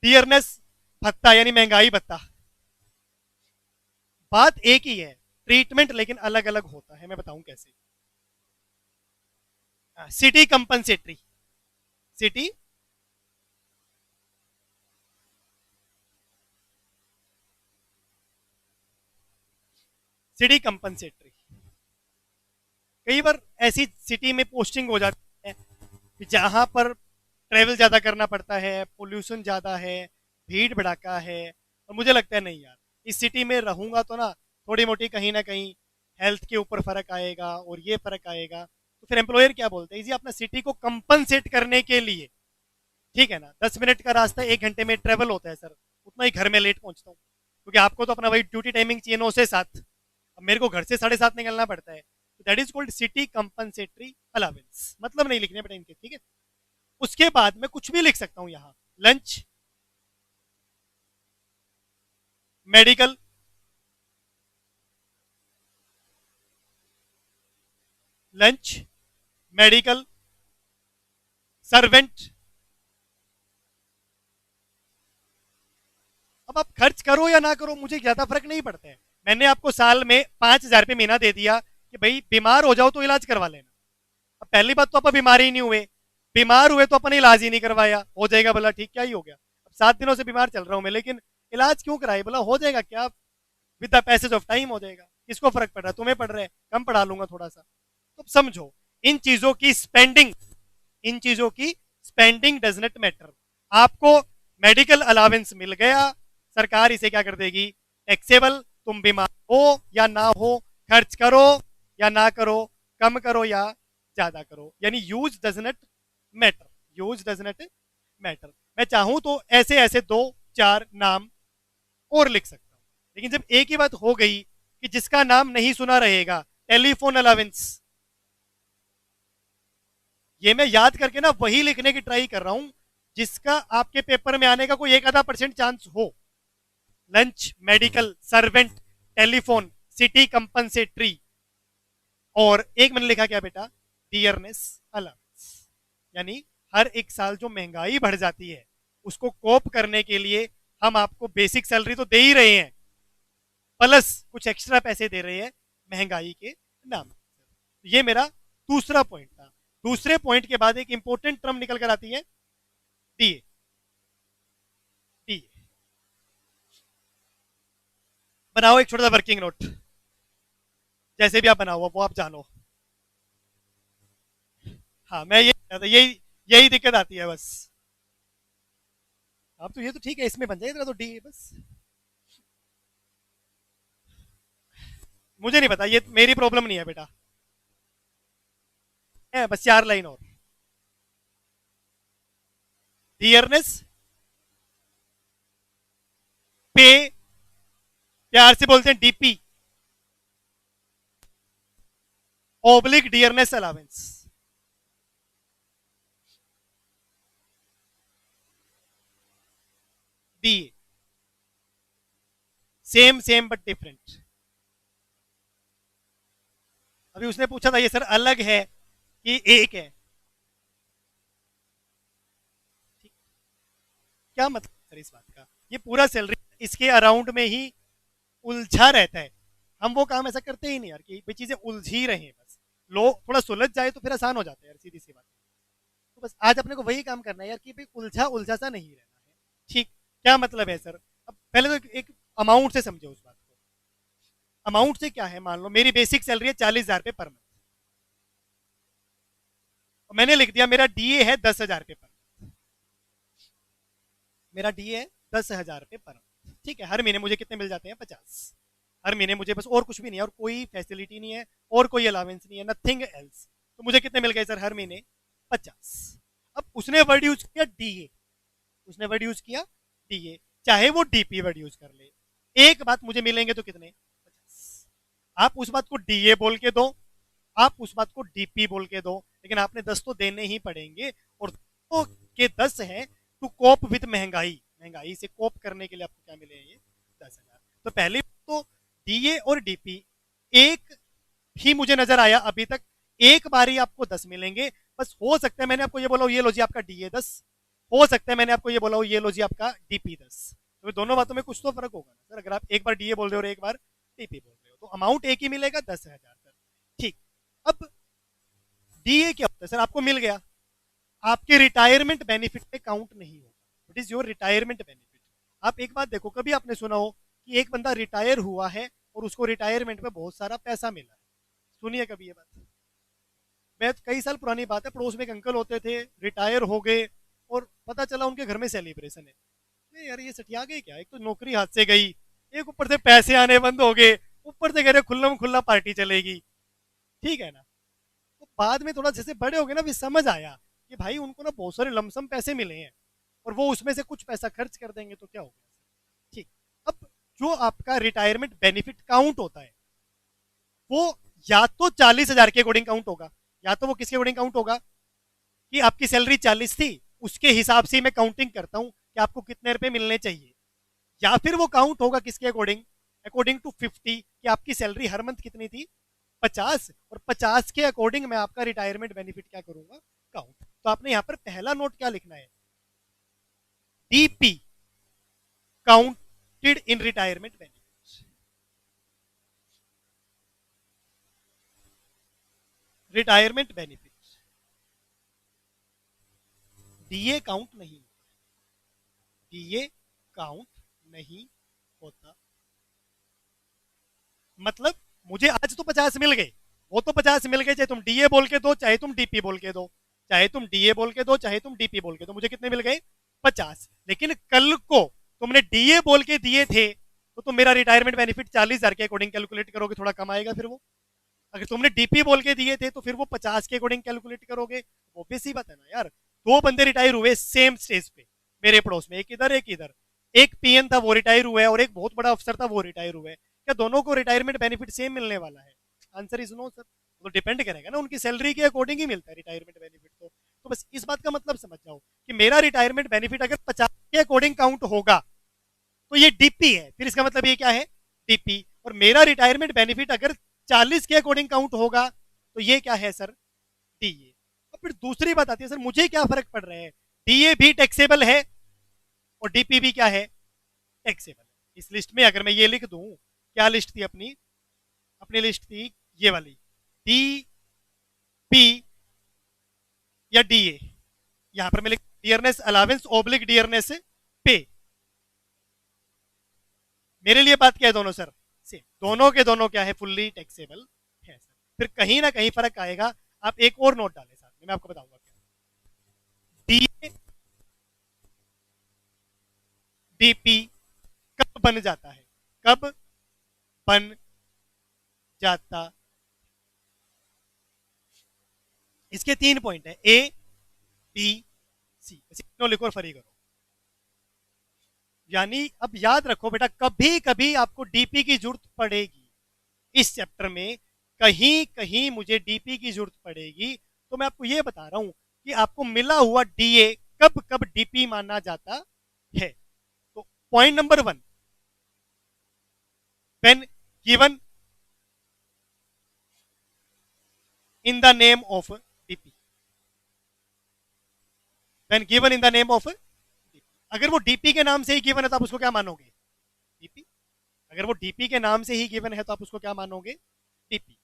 डियरनेस भत्ता यानी महंगाई भत्ता, बात एक ही है, ट्रीटमेंट लेकिन अलग अलग होता है, मैं बताऊं कैसे। City compensatory, city city compensatory, कई बार ऐसी सिटी में पोस्टिंग हो जाती है जहां पर ट्रेवल ज्यादा करना पड़ता है, पोल्यूशन ज्यादा है, भीड़ भड़ाका है, और मुझे लगता है नहीं यार, इस सिटी में रहूंगा तो ना थोड़ी मोटी कहीं ना कहीं हेल्थ के ऊपर फर्क आएगा और ये फर्क आएगा, तो फिर एम्प्लॉयर क्या बोलते हैं जी, अपना सिटी को कंपनसेट करने के लिए, ठीक है ना, 10 मिनट का रास्ता 1 घंटे में ट्रेवल होता है सर, उतना ही घर में लेट पहुंचता हूँ, क्योंकि आपको तो अपना वही ड्यूटी टाइमिंग चाहिए 9 से 7, अब मेरे को घर से 7:30 निकलना पड़ता है, that is called city compensatory allowance. मतलब नहीं लिखने बेटा इनके, ठीक है। उसके बाद मैं कुछ भी लिख सकता हूं यहां, lunch, medical, lunch, medical, servant. अब आप खर्च करो या ना करो मुझे ज्यादा फर्क नहीं पड़ता है, मैंने आपको साल में 5,000 रुपये महीना दे दिया कि भाई बीमार हो जाओ तो इलाज करवा लेना। अब पहली बात तो आप बीमार ही नहीं हुए, बीमार हुए तो अपन इलाज ही नहीं करवाया, हो जाएगा भला ठीक, क्या ही हो गया, अब 7 दिनों से बीमार चल रहा हूं मैं, लेकिन इलाज क्यों कराए भला, हो जाएगा क्या, with the passage of time हो जाएगा, किसको फर्क पड़ रहा है? तुम्हें पड़ रहा है, कम पढ़ा लूंगा थोड़ा सा। तो समझो, इन चीजों की स्पेंडिंग, इन चीजों की स्पेंडिंग डज नॉट मैटर। आपको मेडिकल अलावेंस मिल गया, सरकार इसे क्या कर देगी? टैक्सेबल। तुम बीमार हो या ना हो, खर्च करो या ना करो, कम करो या ज्यादा करो, यानी use does not matter, use does not matter. मैं चाहूं तो ऐसे ऐसे 2-4 नाम और लिख सकता हूं, लेकिन जब एक ही बात हो गई कि जिसका नाम नहीं सुना रहेगा, टेलीफोन अलावेंस, ये मैं याद करके ना वही लिखने की ट्राई कर रहा हूं जिसका आपके पेपर में आने का कोई 1-आधा% चांस हो। Lunch, medical, servant, telephone, city compensatory, और एक मैंने लिखा क्या बेटा? डियरनेस अलाउंस, यानी हर एक साल जो महंगाई बढ़ जाती है उसको कोप करने के लिए हम आपको बेसिक सैलरी तो दे ही रहे हैं, प्लस कुछ एक्स्ट्रा पैसे दे रहे हैं महंगाई के नाम। ये मेरा दूसरा पॉइंट था। दूसरे पॉइंट के बाद एक इंपॉर्टेंट टर्म निकल कर आती है, डीए। डीए बनाओ एक छोटा सा वर्किंग नोट, जैसे भी आप बनाओ वो आप जानो। हाँ मैं यही यही दिक्कत आती है बस। अब तो ये तो ठीक है, इसमें बन जाएगा तो डी बस। मुझे नहीं पता, ये मेरी प्रॉब्लम नहीं है बेटा, है बस 4 लाइन और। डियरनेस, पे, प्यार से बोलते हैं DP, oblique dearness allowance. DA same same but different. अभी उसने पूछा था ये सर अलग है कि एक है, क्या मतलब सर इस बात का? ये पूरा सैलरी इसके अराउंड में ही उलझा रहता है। हम वो काम ऐसा करते ही नहीं यार कि भाई चीजें उलझी रहे बस, लोग थोड़ा सुलझ जाए तो फिर आसान हो जाता है यार, सीधी सी बात। तो बस आज अपने को वही काम करना है यार कि भाई उलझा उलझा सा नहीं रहना है। ठीक, क्या मतलब है सर? अब पहले तो एक अमाउंट से समझो उस बात को। अमाउंट से क्या है, मान लो मेरी बेसिक सैलरी है 40,000 रुपये पर मंथ, और मैंने लिख दिया मेरा डीए है 10,000 रुपये पर मंथ। मेरा डीए है 10,000 रुपये पर मंथ, ठीक है। हर महीने मुझे कितने मिल जाते हैं? 50। हर महीने मुझे बस, और कुछ भी नहीं है, और कोई फैसिलिटी नहीं है, और कोई अलावेंस नहीं है, नथिंग एल्स। तो मुझे कितने मिल गए सर हर महीने? 50। अब उसने वर्ड यूज किया डीए, उसने वर्ड यूज किया डीए, चाहे वो डीपी वर्ड यूज कर ले, एक बात मुझे मिलेंगे तो कितने? 50। आप उस बात को डीए बोल के दो, आप उस बात को डीपी बोल के दो, लेकिन आपने 10 तो देने ही पड़ेंगे। और तो के 10 है टू कोप विद महंगाई, महंगाई से कोप करने के लिए आपको क्या मिले हैं? ये 10,000। तो पहले तो डीए और डीपी एक ही मुझे नजर आया अभी तक, एक बारी आपको 10 मिलेंगे। बस हो सकता है मैंने आपको ये बोला ये लो जी आपका डीए 10, हो सकता है मैंने आपको ये बोला ये लो जी आपका डीपी 10। तो दोनों बातों में कुछ तो फर्क होगा ना सर, अगर आप एक बार डीए बोल रहे हो और एक बार डीपी बोल रहे हो, तो अमाउंट एक ही मिलेगा 10,000 सर। ठीक। अब डीए क्या होता है सर? आपको मिल गया, आपके रिटायरमेंट बेनिफिट में काउंट नहीं होगा। It is your retirement benefit. आप एक बात देखो, कभी आपने सुना हो कि एक बंदा रिटायर हुआ है और उसको रिटायरमेंट में बहुत सारा पैसा मिला है? सुनिए कभी ये बात। मैं कई साल पुरानी बात है, पड़ोस में एक अंकल होते थे, रिटायर हो गए, और पता चला उनके घर में सेलिब्रेशन है। नहीं यार ये सटिया गए क्या, एक तो नौकरी हाथ से गई, एक ऊपर से पैसे आने बंद हो गए, ऊपर से कह रहे खुल्लम खुल्ला पार्टी चलेगी। ठीक है ना? तो बाद में थोड़ा जैसे बड़े हो गए ना, फिर समझ आया कि भाई उनको ना बहुत सारे लमसम पैसे मिले हैं, और वो उसमें से कुछ पैसा खर्च कर देंगे तो क्या हो गया। ठीक। अब जो आपका रिटायरमेंट बेनिफिट काउंट होता है, वो या तो 40,000 के अकॉर्डिंग काउंट होगा, या तो वो किसके अकॉर्डिंग काउंट होगा कि आपकी सैलरी 40 थी, उसके हिसाब से मैं काउंटिंग करता हूं कि आपको कितने रुपए मिलने चाहिए, या फिर वो काउंट होगा किसके अकॉर्डिंग? अकॉर्डिंग टू 50, कि आपकी सैलरी हर मंथ कितनी थी? 50, और 50 के अकॉर्डिंग मैं आपका रिटायरमेंट बेनिफिट क्या करूंगा? काउंट। तो आपने यहां पर पहला नोट क्या लिखना है? DP, counted in retirement benefit. Retirement benefit DA count नहीं, डीए काउंट नहीं होता। मतलब मुझे आज तो 50 मिल गए, वो तो 50 मिल गए, चाहे तुम डीए बोल के दो चाहे तुम डीपी बोल के दो, चाहे तुम डीए बोल के दो चाहे तुम डीपी बोल के दो, मुझे कितने मिल गए? 50। लेकिन कल को तुमने डीए बोल के दिए थे, तो तुम मेरा रिटायरमेंट बेनिफिट 40,000 के अकॉर्डिंग कैलकुलेट करोगे, थोड़ा कम आएगा फिर वो। अगर तुमने डीपी बोल के दिए थे तो फिर वो 50 के अकॉर्डिंग कैलकुलेट करोगे। ऑब्वियस सी बात है ना यार। दो बंदे रिटायर हुए सेम स्टेज पे मेरे पड़ोस में, एक इधर एक इधर, एक पीएन था वो रिटायर हुआ है, और एक बहुत बड़ा अफसर था वो रिटायर हुआ है। क्या दोनों को रिटायरमेंट बेनिफिट सेम मिलने वाला है? Answer is no sir. तो डिपेंड करेगा ना, उनकी सैलरी के अकॉर्डिंग ही मिलता है रिटायरमेंट बेनिफिट। तो बस इस बात का मतलब समझ जाओ कि मेरा रिटायरमेंट बेनिफिट अगर 50 के अकॉर्डिंग काउंट होगा तो ये डीपी है, फिर इसका मतलब ये क्या है? डीपी। और मेरा रिटायरमेंट बेनिफिट अगर 40 के अकॉर्डिंग काउंट होगा तो ये क्या है सर? डीए। और फिर दूसरी बात आती है, सर मुझे क्या फर्क पड़ रहा है? डीए भी टैक्सेबल है और डीपी भी क्या है? टैक्सेबल है। इस लिस्ट में अगर मैं ये लिख दूं, क्या लिस्ट थी अपनी? अपनी लिस्ट थी ये वाली, डी पी या डीए। यहां पर मैं लिख डियरनेस अलावेंस ओब्लिक डियरनेस पे। मेरे लिए बात क्या है दोनों सर? सेम, दोनों के दोनों क्या है? फुल्ली टैक्सेबल है सर। फिर कहीं ना कहीं फर्क आएगा। आप एक और नोट डालें साथ में, मैं आपको बताऊंगा क्या। डीए डीपी कब बन जाता है? कब बन जाता? इसके 3 पॉइंट है, ए बी सी, तीनों लिखो और फरी करो। यानी अब याद रखो बेटा, कभी कभी आपको डीपी की जरूरत पड़ेगी इस चैप्टर में, कहीं कहीं मुझे डीपी की जरूरत पड़ेगी, तो मैं आपको ये बता रहा हूं कि आपको मिला हुआ डीए कब कब डीपी माना जाता है। तो point number 1, when given in the name of DP, when given in the name of DP. अगर वो डीपी के नाम से ही गिवन है तो आप उसको क्या मानोगे? डीपी। अगर वो डीपी के नाम से ही गिवन है तो आप उसको क्या मानोगे? डीपी।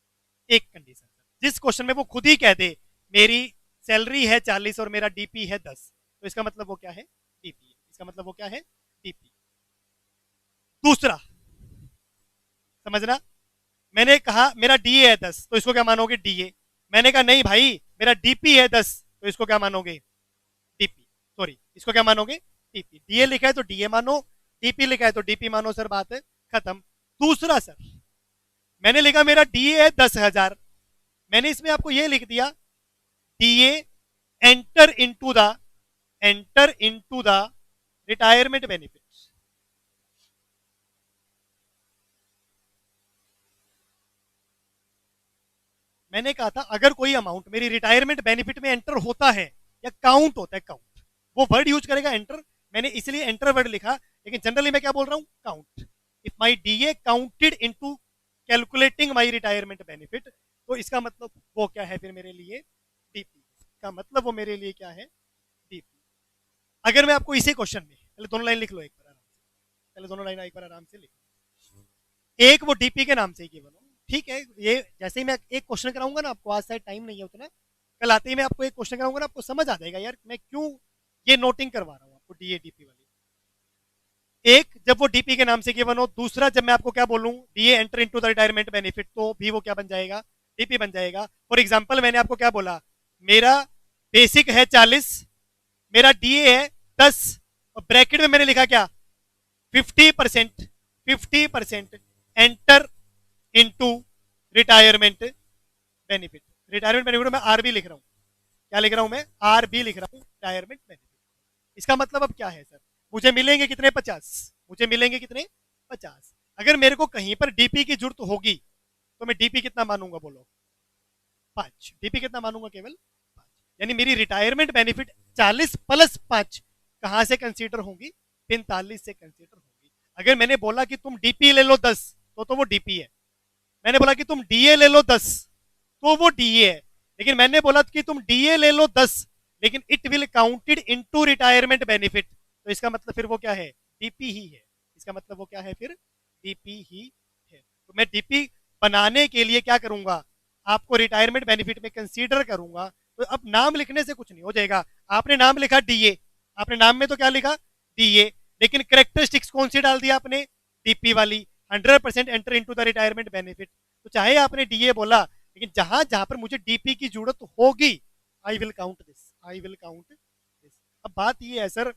एक कंडीशन, जिस क्वेश्चन में वो खुद ही कह दे मेरी सैलरी है 40 और मेरा डीपी है 10, तो इसका मतलब वो क्या है? डीपी। इसका मतलब वो क्या है? डीपी। दूसरा समझना, मैंने कहा मेरा डीए है 10, तो इसको क्या मानोगे? डीए। मैंने कहा नहीं भाई मेरा डीपी है 10, तो इसको क्या मानोगे? डीपी। सॉरी, इसको क्या मानोगे? डीपी। डीए लिखा है तो डीए मानो, डीपी लिखा है तो डीपी मानो, सर बात है खत्म। दूसरा सर, मैंने लिखा मेरा डीए है 10,000, मैंने इसमें आपको ये लिख दिया DA enter into the retirement benefit. मैंने कहा था अगर कोई अमाउंट मेरी रिटायरमेंट बेनिफिट में एंटर होता है या काउंट होता है, काउंट, वो वर्ड यूज करेगा एंटर, मैंने इसलिए एंटर वर्ड लिखा, लेकिन जनरली मैं क्या बोल रहा हूं? Count. If my DA counted into calculating my retirement benefit, तो इसका मतलब वो क्या है फिर मेरे लिए? डीपी। इसका मतलब वो मेरे लिए क्या है? डीपी। अगर मैं आपको इसी क्वेश्चन में, पहले दोनों लाइन लिख लो एक बार आराम से, पहले दोनों लाइन एक बार आराम से लिख लो। एक वो डीपी के नाम से ही गिवन हो, ठीक है, ये जैसे ही मैं एक क्वेश्चन कराऊंगा ना आपको, आज शायद टाइम नहीं है उतना, कल आते ही मैं आपको एक क्वेश्चन कराऊंगा ना, आपको समझ आ जाएगा यार मैं क्यों ये नोटिंग करवा रहा हूँ आपको डीए डीपी वाली। एक, जब वो डीपी के नाम से गिवन हो, दूसरा जब मैं आपको क्या बोलूं DA enter into the retirement benefit, तो भी वो क्या बन जाएगा? डीपी बन जाएगा। फॉर एग्जांपल मैंने आपको क्या बोला, मेरा बेसिक है 40, मेरा डीए है 10, और ब्रैकेट में मैंने लिखा क्या? 50%, 50% enter into retirement benefit. Retirement benefit में आर बी लिख रहा हूं, क्या लिख रहा हूं मैं? आर बी लिख रहा हूं, रिटायरमेंट बेनिफिट। इसका मतलब अब क्या है सर? मुझे मिलेंगे कितने? 50। मुझे मिलेंगे कितने? 50। अगर मेरे को कहीं पर डीपी की जरूरत होगी तो मैं डीपी कितना मानूंगा बोलो? 5। डीपी कितना मानूंगा? केवल 5। यानी मेरी रिटायरमेंट बेनिफिट 40 प्लस 5 कहां से कंसीडर होंगी? 45 से कंसीडर होंगी। अगर मैंने बोला कि तुम डीपी ले लो 10, तो वो डीपी है। मैंने बोला कि तुम डीए ले लो 10, तो वो डीए है। लेकिन मैंने बोला कि तुम डीए ले लो 10, लेकिन it will counted into retirement benefit, तो इसका मतलब फिर वो क्या है? डीपी ही है। इसका मतलब वो क्या है फिर? डीपी ही है। तो मैं डीपी बनाने के लिए क्या करूंगा? आपको रिटायरमेंट बेनिफिट में कंसीडर करूंगा। तो अब नाम लिखने से कुछ नहीं हो जाएगा। आपने नाम लिखा डीए, आपने नाम में तो क्या लिखा? डीए, लेकिन करेक्टरिस्टिक्स कौन सी डाल दी आपने? डीपी वाली, 100% enter into the retirement benefit. तो चाहे आपने डीए बोला, लेकिन जहां जहां पर मुझे डीपी की जरूरत होगी, I will count this, I will count this. अब बात ये है सर,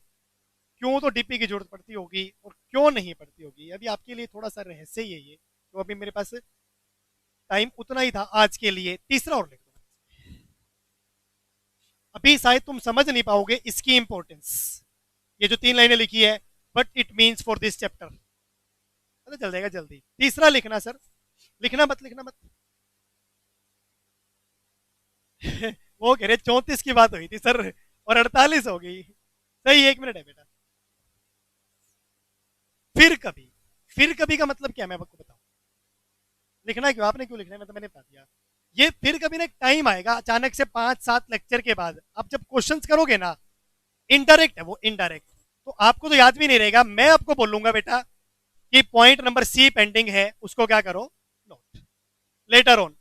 क्यों तो डीपी की जरूरत पड़ती होगी और क्यों नहीं पड़ती होगी, अभी आपके लिए थोड़ा सा रहस्य ही है ये। तो अभी मेरे पास टाइम उतना ही था आज के लिए। तीसरा और लिख दो, अभी शायद तुम समझ नहीं पाओगे इसकी इंपॉर्टेंस। ये जो 3 लाइनें लिखी है, but it means for this chapter, पता चल जाएगा जल्दी। तीसरा लिखना सर, लिखना मत, लिखना मत। वो कह रहे 34 की बात हुई थी सर और 48 हो गई। सही, 1 मिनट है बेटा। फिर कभी, फिर कभी का मतलब क्या मैं आपको बताऊं? लिखना क्यों? आपने क्यों लिखना है? मैं तो मैंने बता दिया। ये फिर कभी ना एक टाइम आएगा अचानक से 5-7 लेक्चर के बाद, आप जब क्वेश्चंस करोगे ना, इनडायरेक्ट है वो, इनडायरेक्ट, तो आपको तो याद भी नहीं रहेगा। मैं आपको बोलूंगा बेटा कि पॉइंट नंबर सी पेंडिंग है, उसको क्या करो? Note later on.